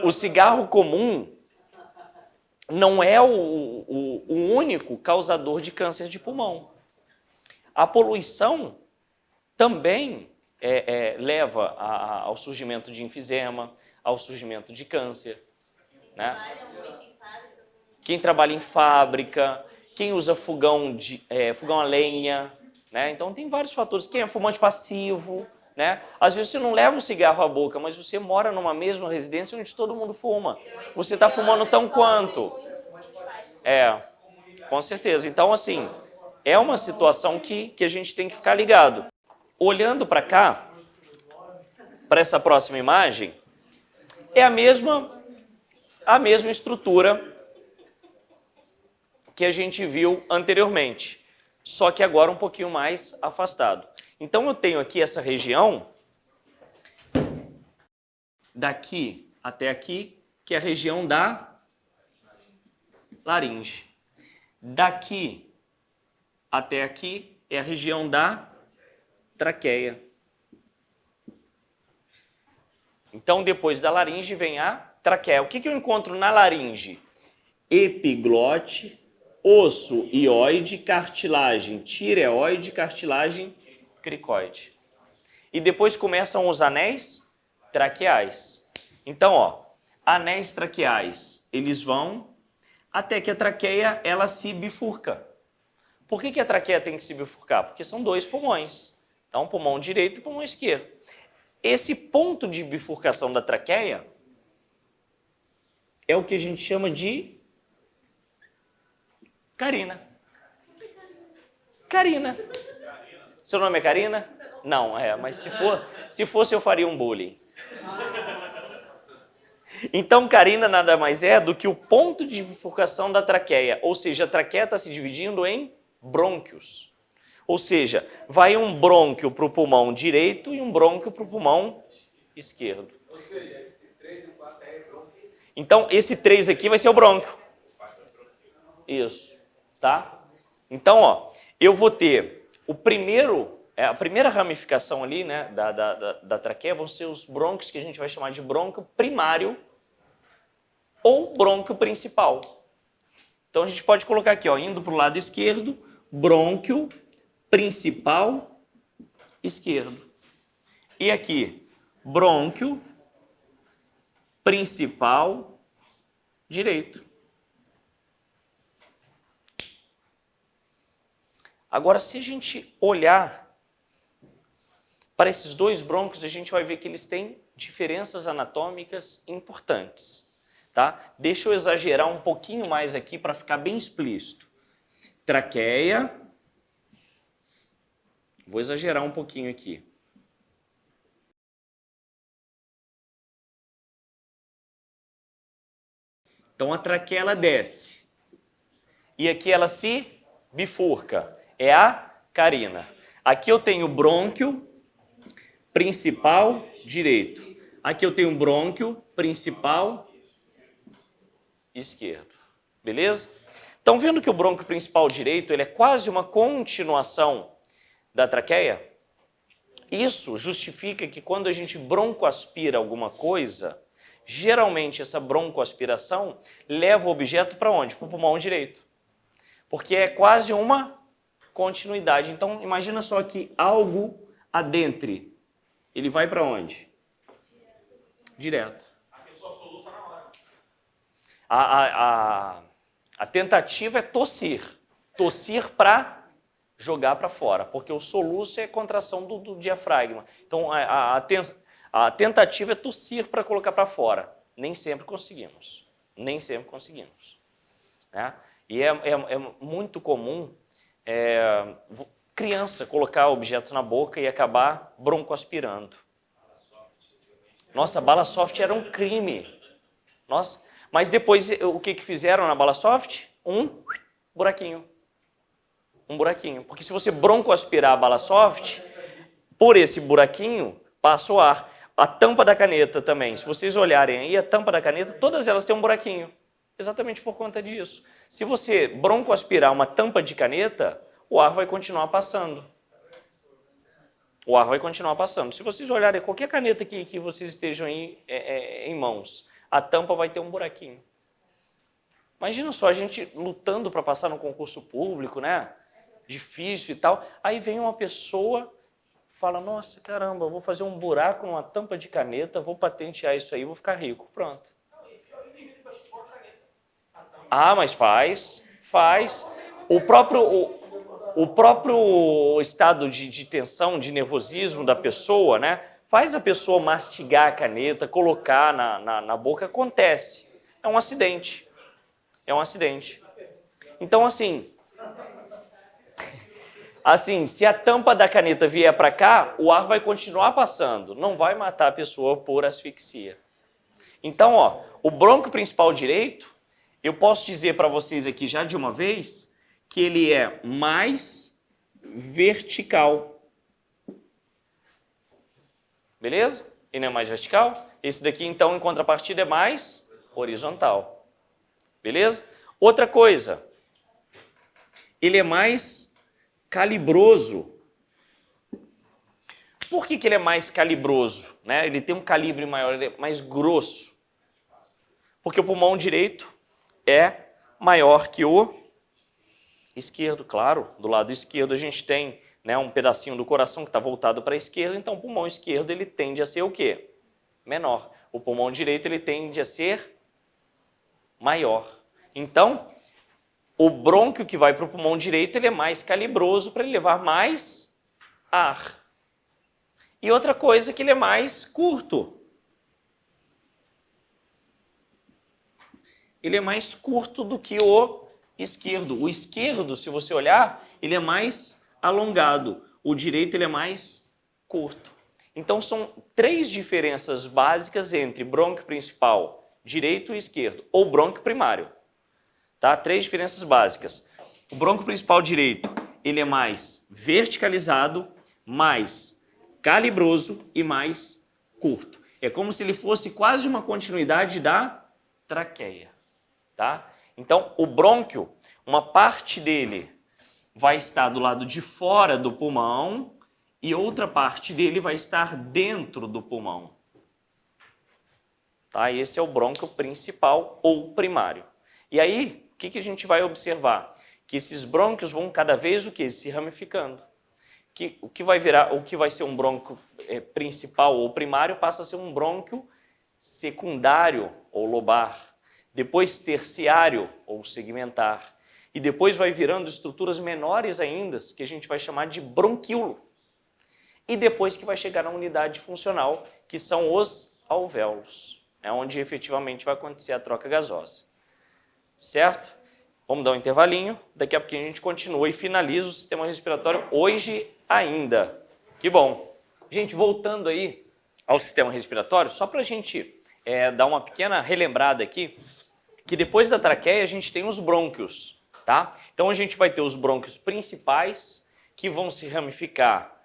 [SPEAKER 1] o cigarro comum não é o único causador de câncer de pulmão. A poluição também leva ao surgimento de enfisema, ao surgimento de câncer. Né? Quem trabalha em fábrica, quem usa fogão a lenha, né? Então tem vários fatores. Quem é fumante passivo, né? Às vezes você não leva o cigarro à boca, mas você mora numa mesma residência onde todo mundo fuma. Você está fumando tão quanto? Com certeza. Então, assim, é uma situação que a gente tem que ficar ligado. Olhando para cá, para essa próxima imagem, é a mesma estrutura que a gente viu anteriormente, só que agora um pouquinho mais afastado. Então eu tenho aqui essa região, daqui até aqui, que é a região da laringe. Daqui até aqui é a região da traqueia. Então, depois da laringe vem a traqueia. O que eu encontro na laringe? Epiglote, osso ióide, cartilagem tireoide, cartilagem cricoide. E depois começam os anéis traqueais. Então, anéis traqueais, eles vão até que a traqueia ela se bifurca. Por que a traqueia tem que se bifurcar? Porque são dois pulmões. Então, pulmão direito e pulmão esquerdo. Esse ponto de bifurcação da traqueia é o que a gente chama de carina. Carina. Seu nome é Carina? Não, mas se fosse eu faria um bullying. Então, carina nada mais é do que o ponto de bifurcação da traqueia, ou seja, a traqueia está se dividindo em brônquios. Ou seja, vai um brônquio para o pulmão direito e um brônquio para o pulmão esquerdo.
[SPEAKER 2] Ou seja, esse 3 e 4 é brônquio.
[SPEAKER 1] Então, esse 3 aqui vai ser o brônquio. Isso, tá? Então, ó, eu vou ter o primeiro, a primeira ramificação ali, né, da traqueia vão ser os brônquios que a gente vai chamar de brônquio primário ou brônquio principal. Então, a gente pode colocar aqui, ó, indo para o lado esquerdo, brônquio principal esquerdo. E aqui, brônquio principal direito. Agora, se a gente olhar para esses dois brônquios, a gente vai ver que eles têm diferenças anatômicas importantes, tá? Deixa eu exagerar um pouquinho mais aqui para ficar bem explícito. Traqueia. Vou exagerar um pouquinho aqui. Então, a traqueia ela desce. E aqui ela se bifurca. É a carina. Aqui eu tenho brônquio principal direito. Aqui eu tenho brônquio principal esquerdo. Beleza? Então, vendo que o brônquio principal direito ele é quase uma continuação da traqueia, isso justifica que quando a gente broncoaspira alguma coisa, geralmente essa broncoaspiração leva o objeto para onde? Para o pulmão direito. Porque é quase uma continuidade. Então, imagina só que algo adentre. Ele vai para onde? Direto.
[SPEAKER 4] A pessoa soluça na hora.
[SPEAKER 1] A tentativa é tossir. Tossir para jogar para fora, porque o soluço é a contração do diafragma. Então, a tentativa é tossir para colocar para fora. Nem sempre conseguimos. Nem sempre conseguimos. Né? E é muito comum criança colocar objetos na boca e acabar broncoaspirando. Nossa, bala soft era um crime. Nossa, mas depois o que fizeram na bala soft? Um buraquinho. Um buraquinho. Porque se você broncoaspirar a bala soft, por esse buraquinho passa o ar. A tampa da caneta também. Se vocês olharem aí, a tampa da caneta, todas elas têm um buraquinho. Exatamente por conta disso. Se você broncoaspirar uma tampa de caneta, o ar vai continuar passando. O ar vai continuar passando. Se vocês olharem qualquer caneta que vocês estejam aí, em mãos, a tampa vai ter um buraquinho. Imagina só a gente lutando para passar no concurso público, né? Difícil e tal. Aí vem uma pessoa, fala, nossa, caramba, eu vou fazer um buraco numa tampa de caneta, vou patentear isso aí, vou ficar rico. Pronto. Ah, mas faz. O próprio estado de tensão, de nervosismo da pessoa, né? Faz a pessoa mastigar a caneta, colocar na boca, acontece. É um acidente. É um acidente. Então, assim, se a tampa da caneta vier para cá, o ar vai continuar passando, não vai matar a pessoa por asfixia. Então, ó, o brônquio principal direito, eu posso dizer para vocês aqui já de uma vez que ele é mais vertical. Beleza? Ele é mais vertical. Esse daqui, então, em contrapartida, é mais horizontal. Beleza? Outra coisa, ele é mais calibroso. Por que ele é mais calibroso? Né? Ele tem um calibre maior, ele é mais grosso. Porque o pulmão direito é maior que o esquerdo, claro. Do lado esquerdo a gente tem, né, um pedacinho do coração que está voltado para a esquerda, então o pulmão esquerdo ele tende a ser o quê? Menor. O pulmão direito ele tende a ser maior. Então, o brônquio que vai para o pulmão direito ele é mais calibroso para ele levar mais ar. E outra coisa que ele é mais curto. Ele é mais curto do que o esquerdo. O esquerdo, se você olhar, ele é mais alongado. O direito ele é mais curto. Então são 3 diferenças básicas entre brônquio principal, direito e esquerdo, ou brônquio primário. Tá? 3 diferenças básicas. O brônquio principal direito, ele é mais verticalizado, mais calibroso e mais curto. É como se ele fosse quase uma continuidade da traqueia. Tá? Então, o brônquio, uma parte dele vai estar do lado de fora do pulmão e outra parte dele vai estar dentro do pulmão. Tá? Esse é o brônquio principal ou primário. E aí, o que a gente vai observar? Que esses brônquios vão cada vez o quê? Se ramificando. O que vai ser um brônquio principal ou primário passa a ser um brônquio secundário ou lobar. Depois terciário ou segmentar, e depois vai virando estruturas menores ainda, que a gente vai chamar de bronquíolo. E depois que vai chegar na unidade funcional, que são os alvéolos, é onde efetivamente vai acontecer a troca gasosa. Certo? Vamos dar um intervalinho, daqui a pouquinho a gente continua e finaliza o sistema respiratório hoje ainda. Que bom! Gente, voltando aí ao sistema respiratório, só para a gente dar uma pequena relembrada aqui, que depois da traqueia a gente tem os brônquios, tá? Então a gente vai ter os brônquios principais, que vão se ramificar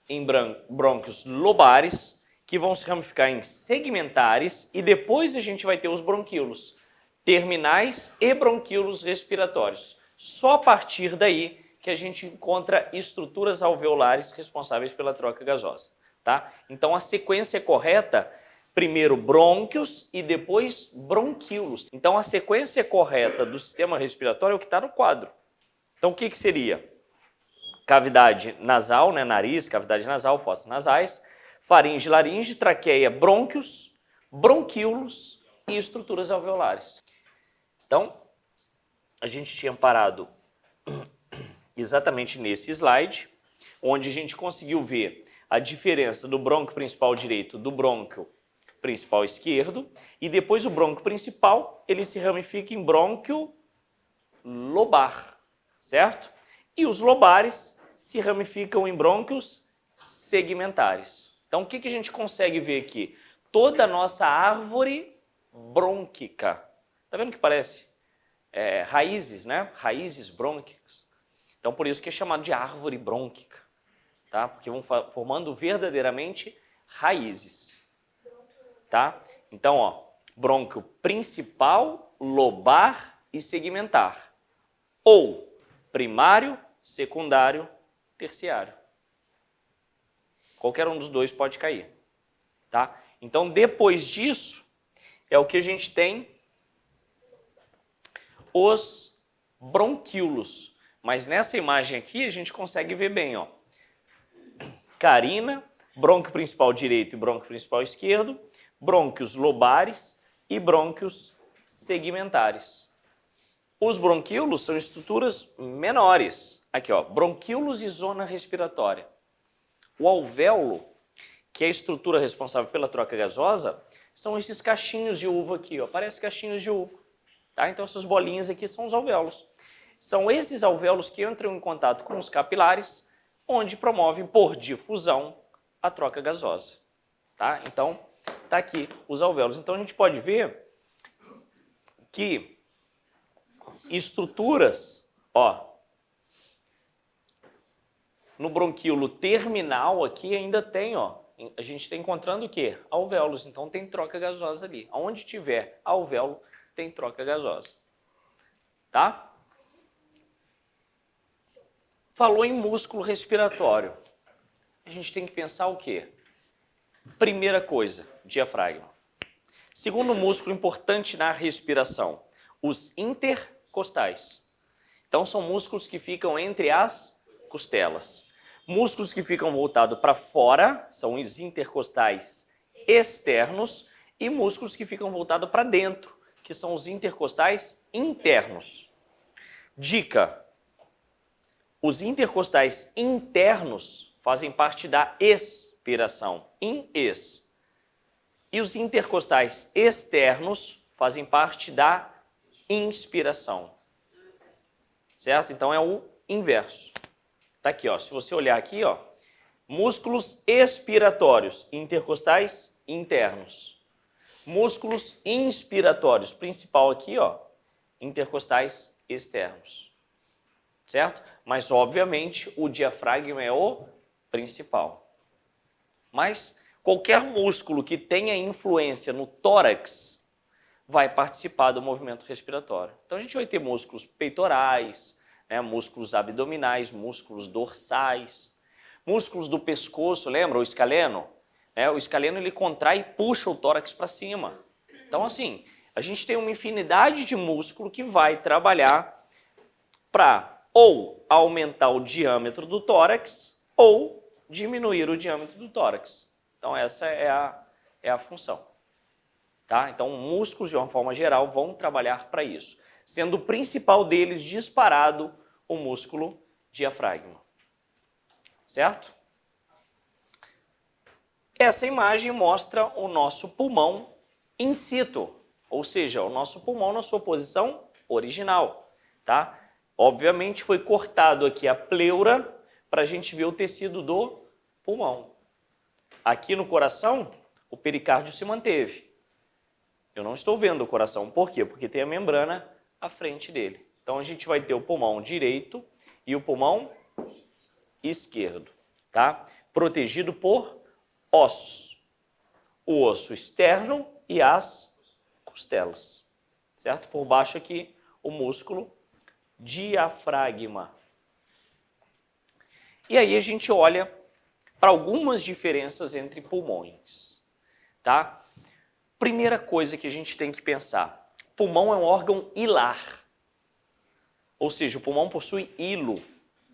[SPEAKER 1] em brônquios lobares, que vão se ramificar em segmentares, e depois a gente vai ter os bronquíolos terminais e bronquíolos respiratórios. Só a partir daí que a gente encontra estruturas alveolares responsáveis pela troca gasosa, tá? Então a sequência correta, primeiro brônquios e depois bronquíolos. Então a sequência correta do sistema respiratório é o que está no quadro. Então o que seria? Cavidade nasal, né, nariz, cavidade nasal, fossas nasais, faringe, laringe, traqueia, brônquios, bronquíolos e estruturas alveolares. Então, a gente tinha parado exatamente nesse slide, onde a gente conseguiu ver a diferença do brônquio principal direito do brônquio principal esquerdo, e depois o brônquio principal, ele se ramifica em brônquio lobar, certo? E os lobares se ramificam em brônquios segmentares. Então, o que a gente consegue ver aqui? Toda a nossa árvore brônquica. Tá vendo que parece? Raízes, né? Raízes brônquicas. Então, por isso que é chamado de árvore brônquica, tá? Porque vão formando verdadeiramente raízes. Tá? Então, ó, brônquio principal, lobar e segmentar. Ou primário, secundário, terciário. Qualquer um dos dois pode cair. Tá? Então, depois disso, é o que a gente tem os bronquíolos. Mas nessa imagem aqui, a gente consegue ver bem, ó. Carina, brônquio principal direito e brônquio principal esquerdo, brônquios lobares e brônquios segmentares. Os bronquíolos são estruturas menores. Aqui, ó, bronquíolos e zona respiratória. O alvéolo, que é a estrutura responsável pela troca gasosa, são esses cachinhos de uva aqui, ó. Parece cachinhos de uva. Tá? Então essas bolinhas aqui são os alvéolos. São esses alvéolos que entram em contato com os capilares, onde promovem por difusão a troca gasosa. Tá? Então, tá aqui os alvéolos. Então a gente pode ver que estruturas, ó, no bronquíolo terminal aqui ainda tem, ó, a gente está encontrando o quê? Alvéolos, então tem troca gasosa ali. Onde tiver alvéolo, tem troca gasosa. Tá? Falou em músculo respiratório. A gente tem que pensar o quê? Primeira coisa, diafragma. Segundo músculo importante na respiração, os intercostais. Então são músculos que ficam entre as costelas. Músculos que ficam voltados para fora são os intercostais externos e músculos que ficam voltados para dentro, que são os intercostais internos. Dica: os intercostais internos fazem parte da expiração, in-ex. E os intercostais externos fazem parte da inspiração. Certo? Então é o inverso. Tá aqui, ó. Se você olhar aqui, ó, músculos expiratórios, intercostais internos. Músculos inspiratórios, principal aqui, ó, intercostais externos. Certo? Mas, obviamente, o diafragma é o principal. Mas qualquer músculo que tenha influência no tórax vai participar do movimento respiratório. Então, a gente vai ter músculos peitorais, né, músculos abdominais, músculos dorsais, músculos do pescoço, lembra o escaleno? O escaleno ele contrai e puxa o tórax para cima. Então, assim, a gente tem uma infinidade de músculo que vai trabalhar para ou aumentar o diâmetro do tórax ou diminuir o diâmetro do tórax. Então, essa é a função. Tá? Então, músculos, de uma forma geral, vão trabalhar para isso, sendo o principal deles, disparado, o músculo diafragma. Certo? Essa imagem mostra o nosso pulmão in situ, ou seja, o nosso pulmão na sua posição original. Tá? Obviamente, foi cortado aqui a pleura para a gente ver o tecido do pulmão. Aqui no coração, o pericárdio se manteve. Eu não estou vendo o coração. Por quê? Porque tem a membrana à frente dele. Então, a gente vai ter o pulmão direito e o pulmão esquerdo, tá? Protegido por ossos. O osso externo e as costelas, certo? Por baixo aqui, o músculo diafragma. E aí, a gente olha para algumas diferenças entre pulmões, tá? Primeira coisa que a gente tem que pensar, pulmão é um órgão hilar, ou seja, o pulmão possui hilo.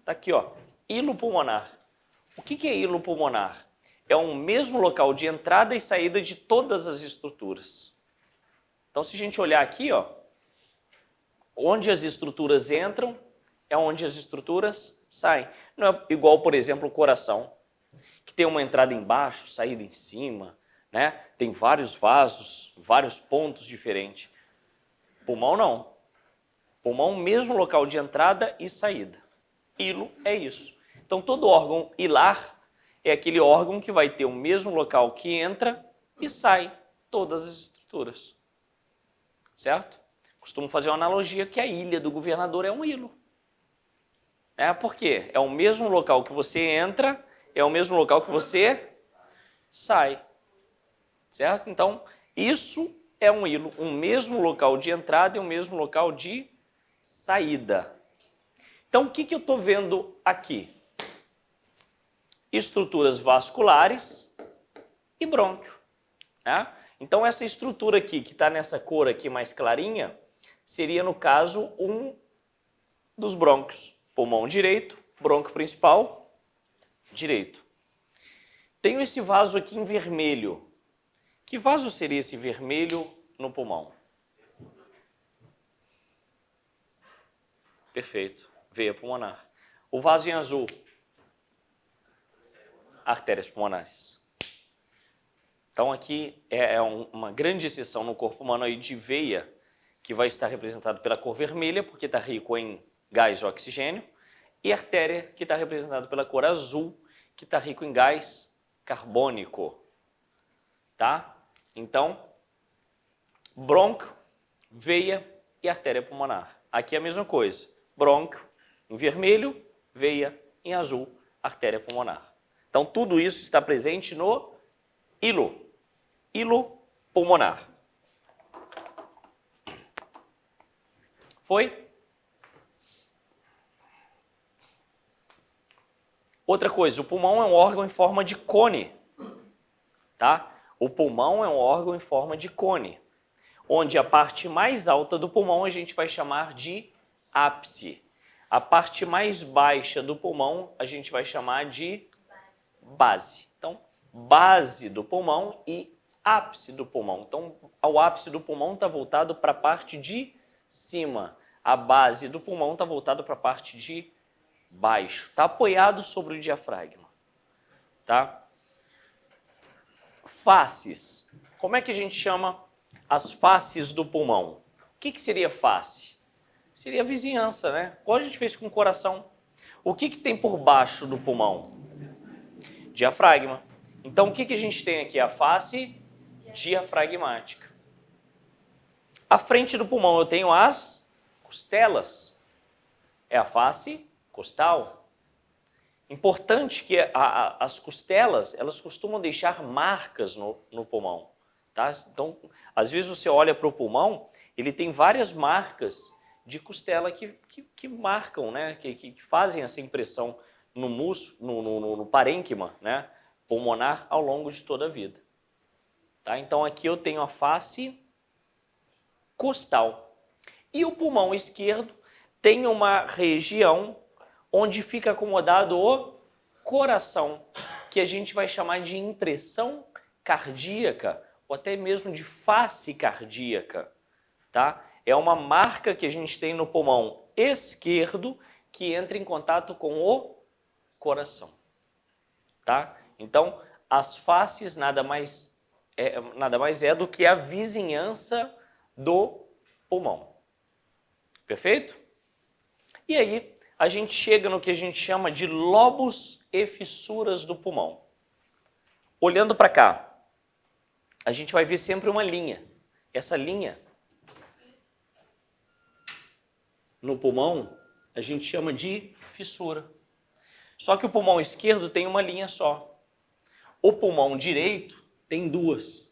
[SPEAKER 1] Tá aqui, ó, hilo pulmonar. O que é hilo pulmonar? É o mesmo local de entrada e saída de todas as estruturas. Então, se a gente olhar aqui, ó, onde as estruturas entram é onde as estruturas saem. Não é igual, por exemplo, o coração, que tem uma entrada embaixo, saída em cima, né? Tem vários vasos, vários pontos diferentes. Pulmão não. Pulmão, mesmo local de entrada e saída. Hilo é isso. Então, todo órgão hilar é aquele órgão que vai ter o mesmo local que entra e sai todas as estruturas. Certo? Costumo fazer uma analogia que a ilha do governador é um hilo. Por quê? É o mesmo local que você entra, é o mesmo local que você sai. Certo? Então, isso é um hilo, um mesmo local de entrada e um mesmo local de saída. Então, o que eu estou vendo aqui? Estruturas vasculares e brônquio. Né? Então, essa estrutura aqui, que está nessa cor aqui mais clarinha, seria, no caso, um dos brônquios. Pulmão direito, brônquio principal, direito. Tenho esse vaso aqui em vermelho. Que vaso seria esse vermelho no pulmão? Perfeito. Veia pulmonar. O vaso em azul? Artérias pulmonares. Então aqui é uma grande exceção no corpo humano aí de veia, que vai estar representado pela cor vermelha, porque está rico em gás ou oxigênio, e artéria, que está representada pela cor azul, que está rico em gás carbônico. Tá? Então, brônquio, veia e artéria pulmonar. Aqui é a mesma coisa. Brônquio em vermelho, veia em azul, artéria pulmonar. Então, tudo isso está presente no hilo pulmonar. Foi? Outra coisa, o pulmão é um órgão em forma de cone, tá? O pulmão é um órgão em forma de cone, onde a parte mais alta do pulmão a gente vai chamar de ápice. A parte mais baixa do pulmão a gente vai chamar de base. Então, base do pulmão e ápice do pulmão. Então, o ápice do pulmão está voltado para a parte de cima. A base do pulmão está voltada para a parte de baixo. Está apoiado sobre o diafragma. Tá? Faces. Como é que a gente chama as faces do pulmão? O que seria face? Seria a vizinhança, né? Igual a gente fez com o coração. O que tem por baixo do pulmão? Diafragma. Então, o que a gente tem aqui? A face diafragmática. À frente do pulmão eu tenho as costelas. É a face costal. Importante que as costelas, elas costumam deixar marcas no pulmão. Tá? Então, às vezes você olha para o pulmão, ele tem várias marcas de costela que marcam, né? que fazem essa impressão no músculo, no parênquima, né? Pulmonar ao longo de toda a vida. Tá? Então aqui eu tenho a face costal. E o pulmão esquerdo tem uma região onde fica acomodado o coração, que a gente vai chamar de impressão cardíaca, ou até mesmo de face cardíaca. Tá? É uma marca que a gente tem no pulmão esquerdo que entra em contato com o coração. Tá? Então, as faces nada mais é do que a vizinhança do pulmão. Perfeito? E aí, a gente chega no que a gente chama de lobos e fissuras do pulmão. Olhando para cá, a gente vai ver sempre uma linha. Essa linha no pulmão a gente chama de fissura. Só que o pulmão esquerdo tem uma linha só. O pulmão direito tem duas.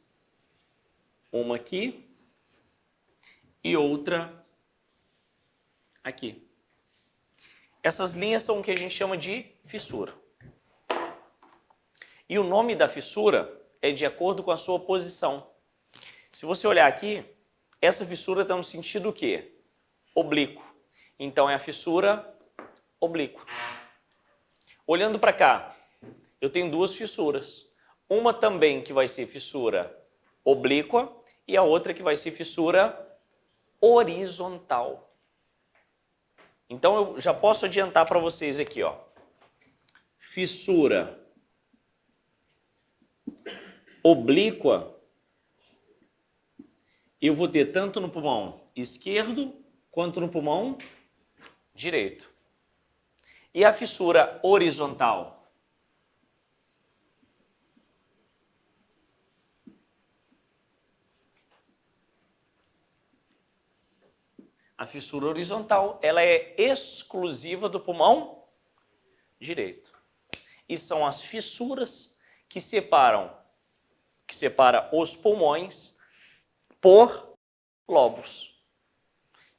[SPEAKER 1] Uma aqui e outra aqui. Essas linhas são o que a gente chama de fissura. E o nome da fissura é de acordo com a sua posição. Se você olhar aqui, essa fissura está no sentido o quê? Oblíquo. Então é a fissura oblíqua. Olhando para cá, eu tenho duas fissuras. Uma também que vai ser fissura oblíqua e a outra que vai ser fissura horizontal. Então eu já posso adiantar para vocês aqui, ó. Fissura oblíqua, eu vou ter tanto no pulmão esquerdo quanto no pulmão direito. E a fissura horizontal? A fissura horizontal, ela é exclusiva do pulmão direito. E são as fissuras que separa os pulmões por lobos.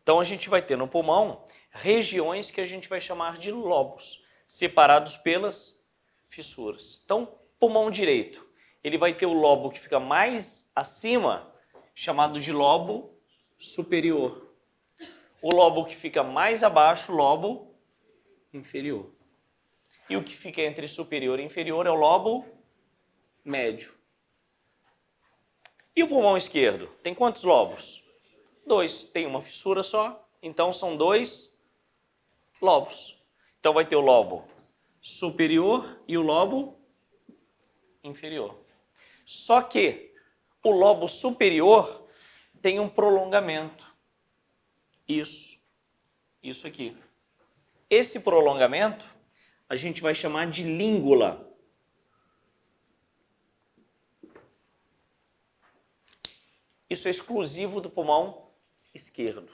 [SPEAKER 1] Então a gente vai ter no pulmão regiões que a gente vai chamar de lobos, separados pelas fissuras. Então, pulmão direito, ele vai ter o lobo que fica mais acima, chamado de lobo superior. O lobo que fica mais abaixo, lobo inferior. E o que fica entre superior e inferior é o lobo médio. E o pulmão esquerdo? Tem quantos lobos? 2. Tem uma fissura só, então são 2 lobos. Então vai ter o lobo superior e o lobo inferior. Só que o lobo superior tem um prolongamento. Isso aqui. Esse prolongamento a gente vai chamar de língula. Isso é exclusivo do pulmão esquerdo.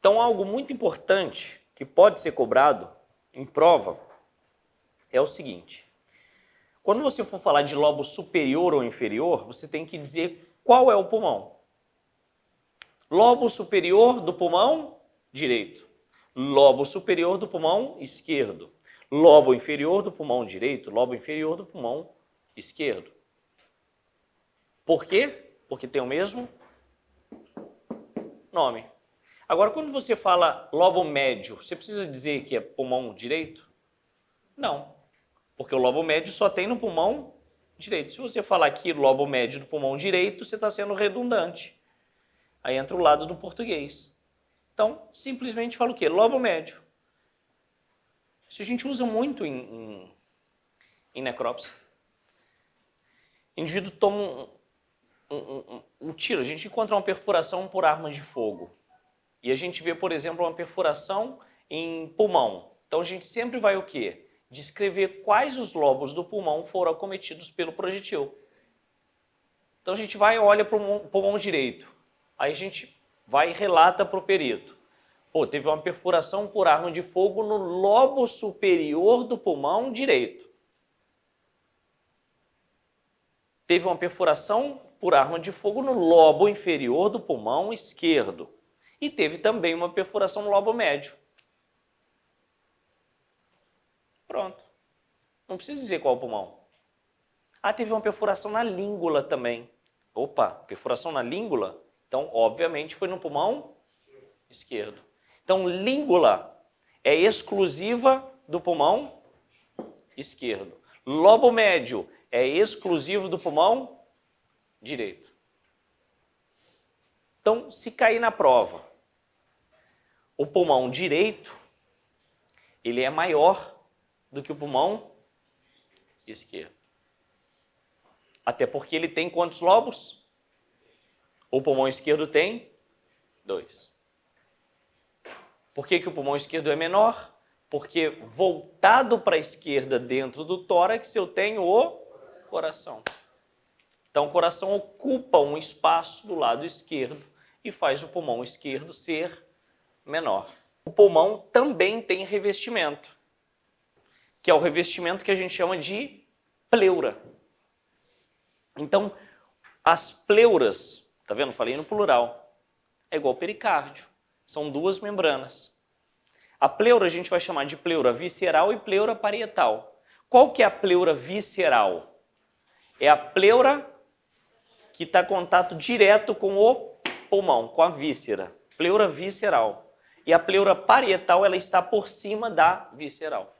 [SPEAKER 1] Então, algo muito importante que pode ser cobrado em prova é o seguinte. Quando você for falar de lobo superior ou inferior, você tem que dizer qual é o pulmão. Lobo superior do pulmão direito. Lobo superior do pulmão esquerdo. Lobo inferior do pulmão direito. Lobo inferior do pulmão esquerdo. Por quê? Porque tem o mesmo nome. Agora, quando você fala lobo médio, você precisa dizer que é pulmão direito? Não, porque o lobo médio só tem no pulmão direito. Se você falar aqui lobo médio do pulmão direito, você está sendo redundante. Aí entra o lado do português. Então, simplesmente fala o quê? Lobo médio. Isso a gente usa muito em necrópsia. O indivíduo toma um tiro, a gente encontra uma perfuração por arma de fogo. E a gente vê, por exemplo, uma perfuração em pulmão. Então a gente sempre vai o quê? Descrever quais os lobos do pulmão foram acometidos pelo projetil. Então a gente vai e olha para o pulmão direito. Aí a gente vai e relata para o perito. Pô, teve uma perfuração por arma de fogo no lobo superior do pulmão direito. Teve uma perfuração por arma de fogo no lobo inferior do pulmão esquerdo. E teve também uma perfuração no lobo médio. Pronto. Não precisa dizer qual pulmão. Ah, teve uma perfuração na língula também. Opa, perfuração na língula? Então, obviamente, foi no pulmão esquerdo. Então, língula é exclusiva do pulmão esquerdo. Lobo médio é exclusivo do pulmão direito. Então, se cair na prova, o pulmão direito, ele é maior do que o pulmão esquerdo. Até porque ele tem quantos lobos? O pulmão esquerdo tem 2. Por que o pulmão esquerdo é menor? Porque voltado para a esquerda dentro do tórax eu tenho o coração. Então o coração ocupa um espaço do lado esquerdo e faz o pulmão esquerdo ser menor. O pulmão também tem revestimento, que é o revestimento que a gente chama de pleura. Então, as pleuras, tá vendo? Falei no plural, é igual pericárdio. São 2 membranas. A pleura a gente vai chamar de pleura visceral e pleura parietal. Qual que é a pleura visceral? É a pleura que está em contato direto com o pulmão, com a víscera. Pleura visceral. E a pleura parietal, ela está por cima da visceral.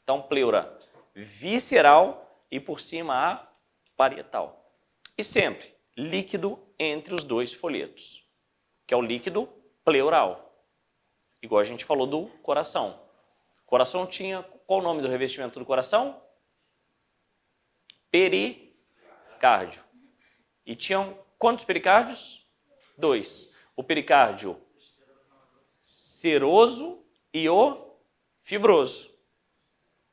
[SPEAKER 1] Então, pleura visceral e por cima a parietal. E sempre líquido entre os 2 folhetos, que é o líquido pleural. Igual a gente falou do coração. O coração tinha, qual o nome do revestimento do coração? Pericárdio. E tinham quantos pericárdios? 2. O pericárdio seroso e o fibroso.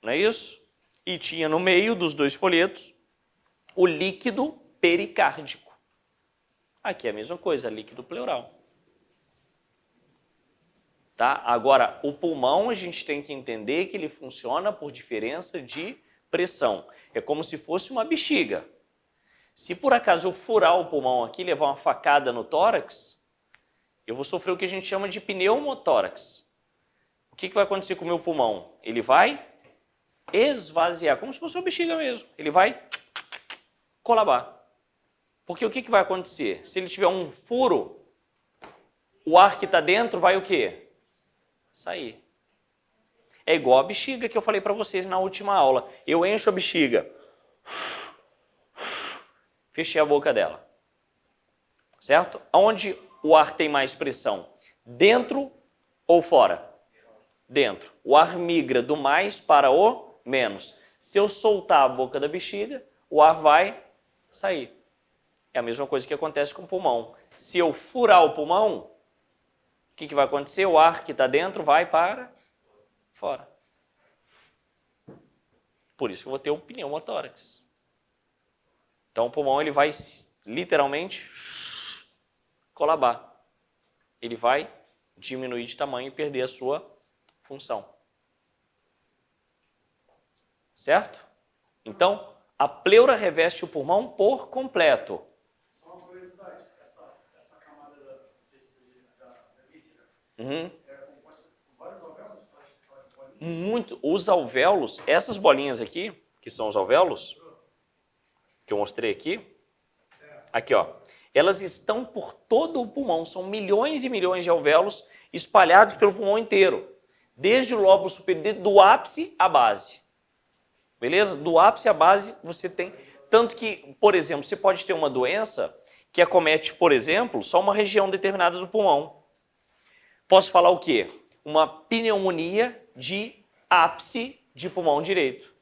[SPEAKER 1] Não é isso? E tinha no meio dos 2 folhetos o líquido pericárdico. Aqui é a mesma coisa, líquido pleural. Tá? Agora, o pulmão a gente tem que entender que ele funciona por diferença de pressão. É como se fosse uma bexiga. Se por acaso eu furar o pulmão aqui, levar uma facada no tórax, eu vou sofrer o que a gente chama de pneumotórax. O que vai acontecer com o meu pulmão? Ele vai esvaziar, como se fosse uma bexiga mesmo. Ele vai colabar. Porque o que vai acontecer? Se ele tiver um furo, o ar que está dentro vai o quê? Sair. É igual a bexiga que eu falei para vocês na última aula. Eu encho a bexiga. Fechei a boca dela. Certo? Onde o ar tem mais pressão? Dentro ou fora? Dentro. O ar migra do mais para o menos. Se eu soltar a boca da bexiga, o ar vai sair. É a mesma coisa que acontece com o pulmão. Se eu furar o pulmão, o que vai acontecer? O ar que está dentro vai para fora. Por isso que eu vou ter o pneumotórax. Então o pulmão ele vai literalmente colabar. Ele vai diminuir de tamanho e perder a sua função. Certo? Então, a pleura reveste o pulmão por completo.
[SPEAKER 5] Só uma curiosidade, essa camada da víscera
[SPEAKER 1] É
[SPEAKER 5] composta por vários alvéolos?
[SPEAKER 1] Muito. Os alvéolos, essas bolinhas aqui, que são os alvéolos, que eu mostrei aqui ó, elas estão por todo o pulmão, são milhões e milhões de alvéolos espalhados pelo pulmão inteiro, desde o lobo superior, do ápice à base. Beleza? Do ápice à base você tem, tanto que, por exemplo, você pode ter uma doença que acomete, por exemplo, só uma região determinada do pulmão. Posso falar o quê? Uma pneumonia de ápice de pulmão direito.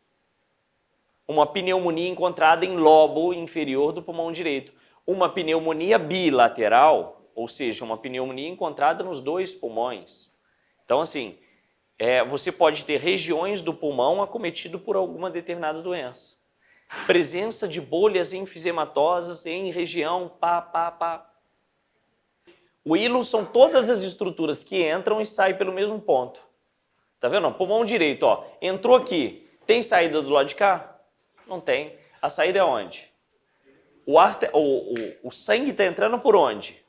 [SPEAKER 1] uma pneumonia encontrada em lobo inferior do pulmão direito. Uma pneumonia bilateral, ou seja, uma pneumonia encontrada nos 2 pulmões. Então, assim, você pode ter regiões do pulmão acometido por alguma determinada doença. Presença de bolhas enfisematosas em região O hilo são todas as estruturas que entram e saem pelo mesmo ponto. Tá vendo? Pulmão direito, ó, entrou aqui. Tem saída do lado de cá? Não tem. A saída é onde? O sangue está entrando por onde?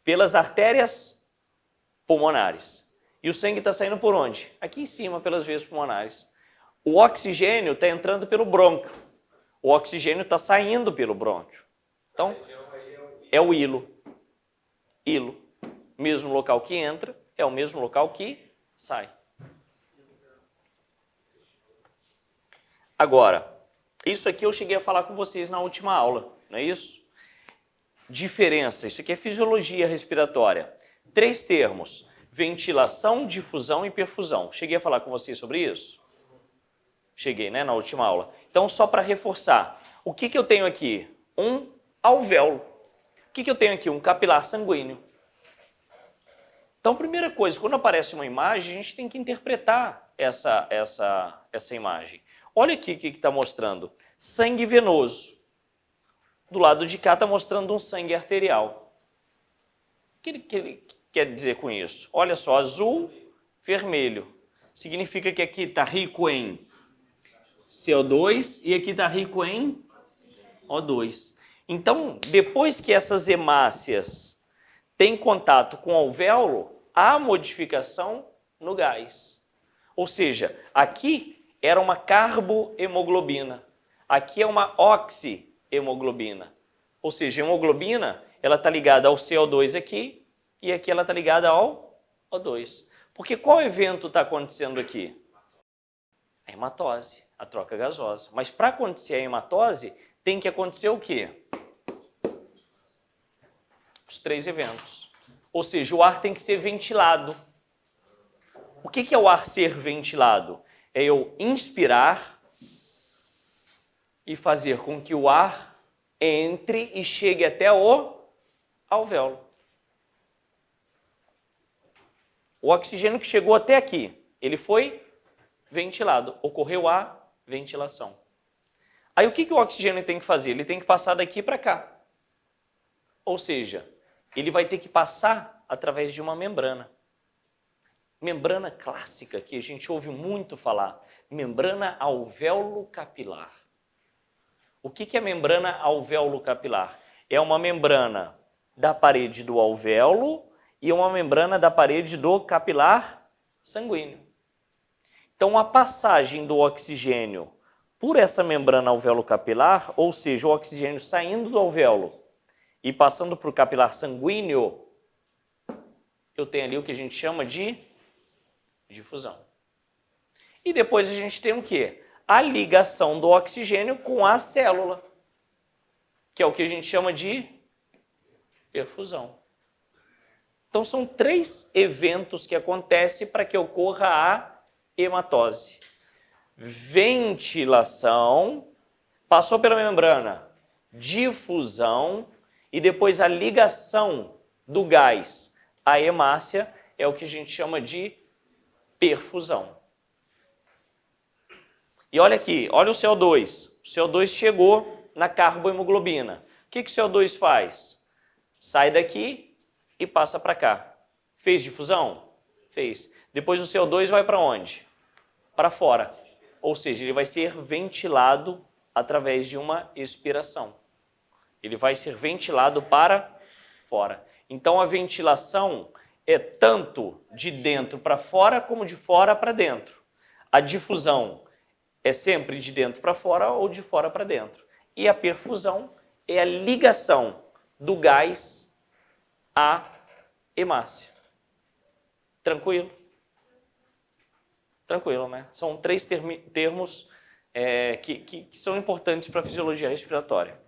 [SPEAKER 1] Pelas artérias pulmonares. E o sangue está saindo por onde? Aqui em cima, pelas veias pulmonares. O oxigênio está entrando pelo brônquio. O oxigênio está saindo pelo brônquio. Então, é o hilo. Hilo. Mesmo local que entra, é o mesmo local que sai. Agora, isso aqui eu cheguei a falar com vocês na última aula, não é isso? Diferença, isso aqui é fisiologia respiratória. 3 termos, ventilação, difusão e perfusão. Cheguei a falar com vocês sobre isso? Cheguei, né, na última aula. Então, só para reforçar, o que eu tenho aqui? Um alvéolo. O que eu tenho aqui? Um capilar sanguíneo. Então, primeira coisa, quando aparece uma imagem, a gente tem que interpretar essa imagem. Olha aqui o que está mostrando. Sangue venoso. Do lado de cá está mostrando um sangue arterial. O que ele quer dizer com isso? Olha só, azul, vermelho. Significa que aqui está rico em CO2 e aqui está rico em O2. Então, depois que essas hemácias têm contato com o alvéolo, há modificação no gás. Ou seja, aqui era uma carbohemoglobina. Aqui é uma oxihemoglobina. Ou seja, a hemoglobina ela está ligada ao CO2 aqui e aqui ela está ligada ao O2. Porque qual evento está acontecendo aqui? A hematose, a troca gasosa. Mas para acontecer a hematose, tem que acontecer o quê? Os 3 eventos. Ou seja, o ar tem que ser ventilado. O que é o ar ser ventilado? É eu inspirar e fazer com que o ar entre e chegue até o alvéolo. O oxigênio que chegou até aqui, ele foi ventilado, ocorreu a ventilação. Aí o que o oxigênio tem que fazer? Ele tem que passar daqui para cá. Ou seja, ele vai ter que passar através de uma membrana. Membrana clássica, que a gente ouve muito falar, membrana alvéolo capilar. O que é membrana alvéolo capilar? É uma membrana da parede do alvéolo e uma membrana da parede do capilar sanguíneo. Então, a passagem do oxigênio por essa membrana alvéolo capilar, ou seja, o oxigênio saindo do alvéolo e passando para o capilar sanguíneo, eu tenho ali o que a gente chama de difusão. E depois a gente tem o quê? A ligação do oxigênio com a célula, que é o que a gente chama de perfusão. Então são 3 eventos que acontecem para que ocorra a hematose. Ventilação, passou pela membrana, difusão e depois a ligação do gás à hemácia é o que a gente chama de perfusão. E olha aqui, olha o CO2. O CO2 chegou na carbohemoglobina. O que o CO2 faz? Sai daqui e passa para cá. Fez difusão? Fez. Depois o CO2 vai para onde? Para fora. Ou seja, ele vai ser ventilado através de uma expiração. Ele vai ser ventilado para fora. Então a ventilação é tanto de dentro para fora como de fora para dentro. A difusão é sempre de dentro para fora ou de fora para dentro. E a perfusão é a ligação do gás à hemácia. Tranquilo? Tranquilo, né? São 3 termos que são importantes para a fisiologia respiratória.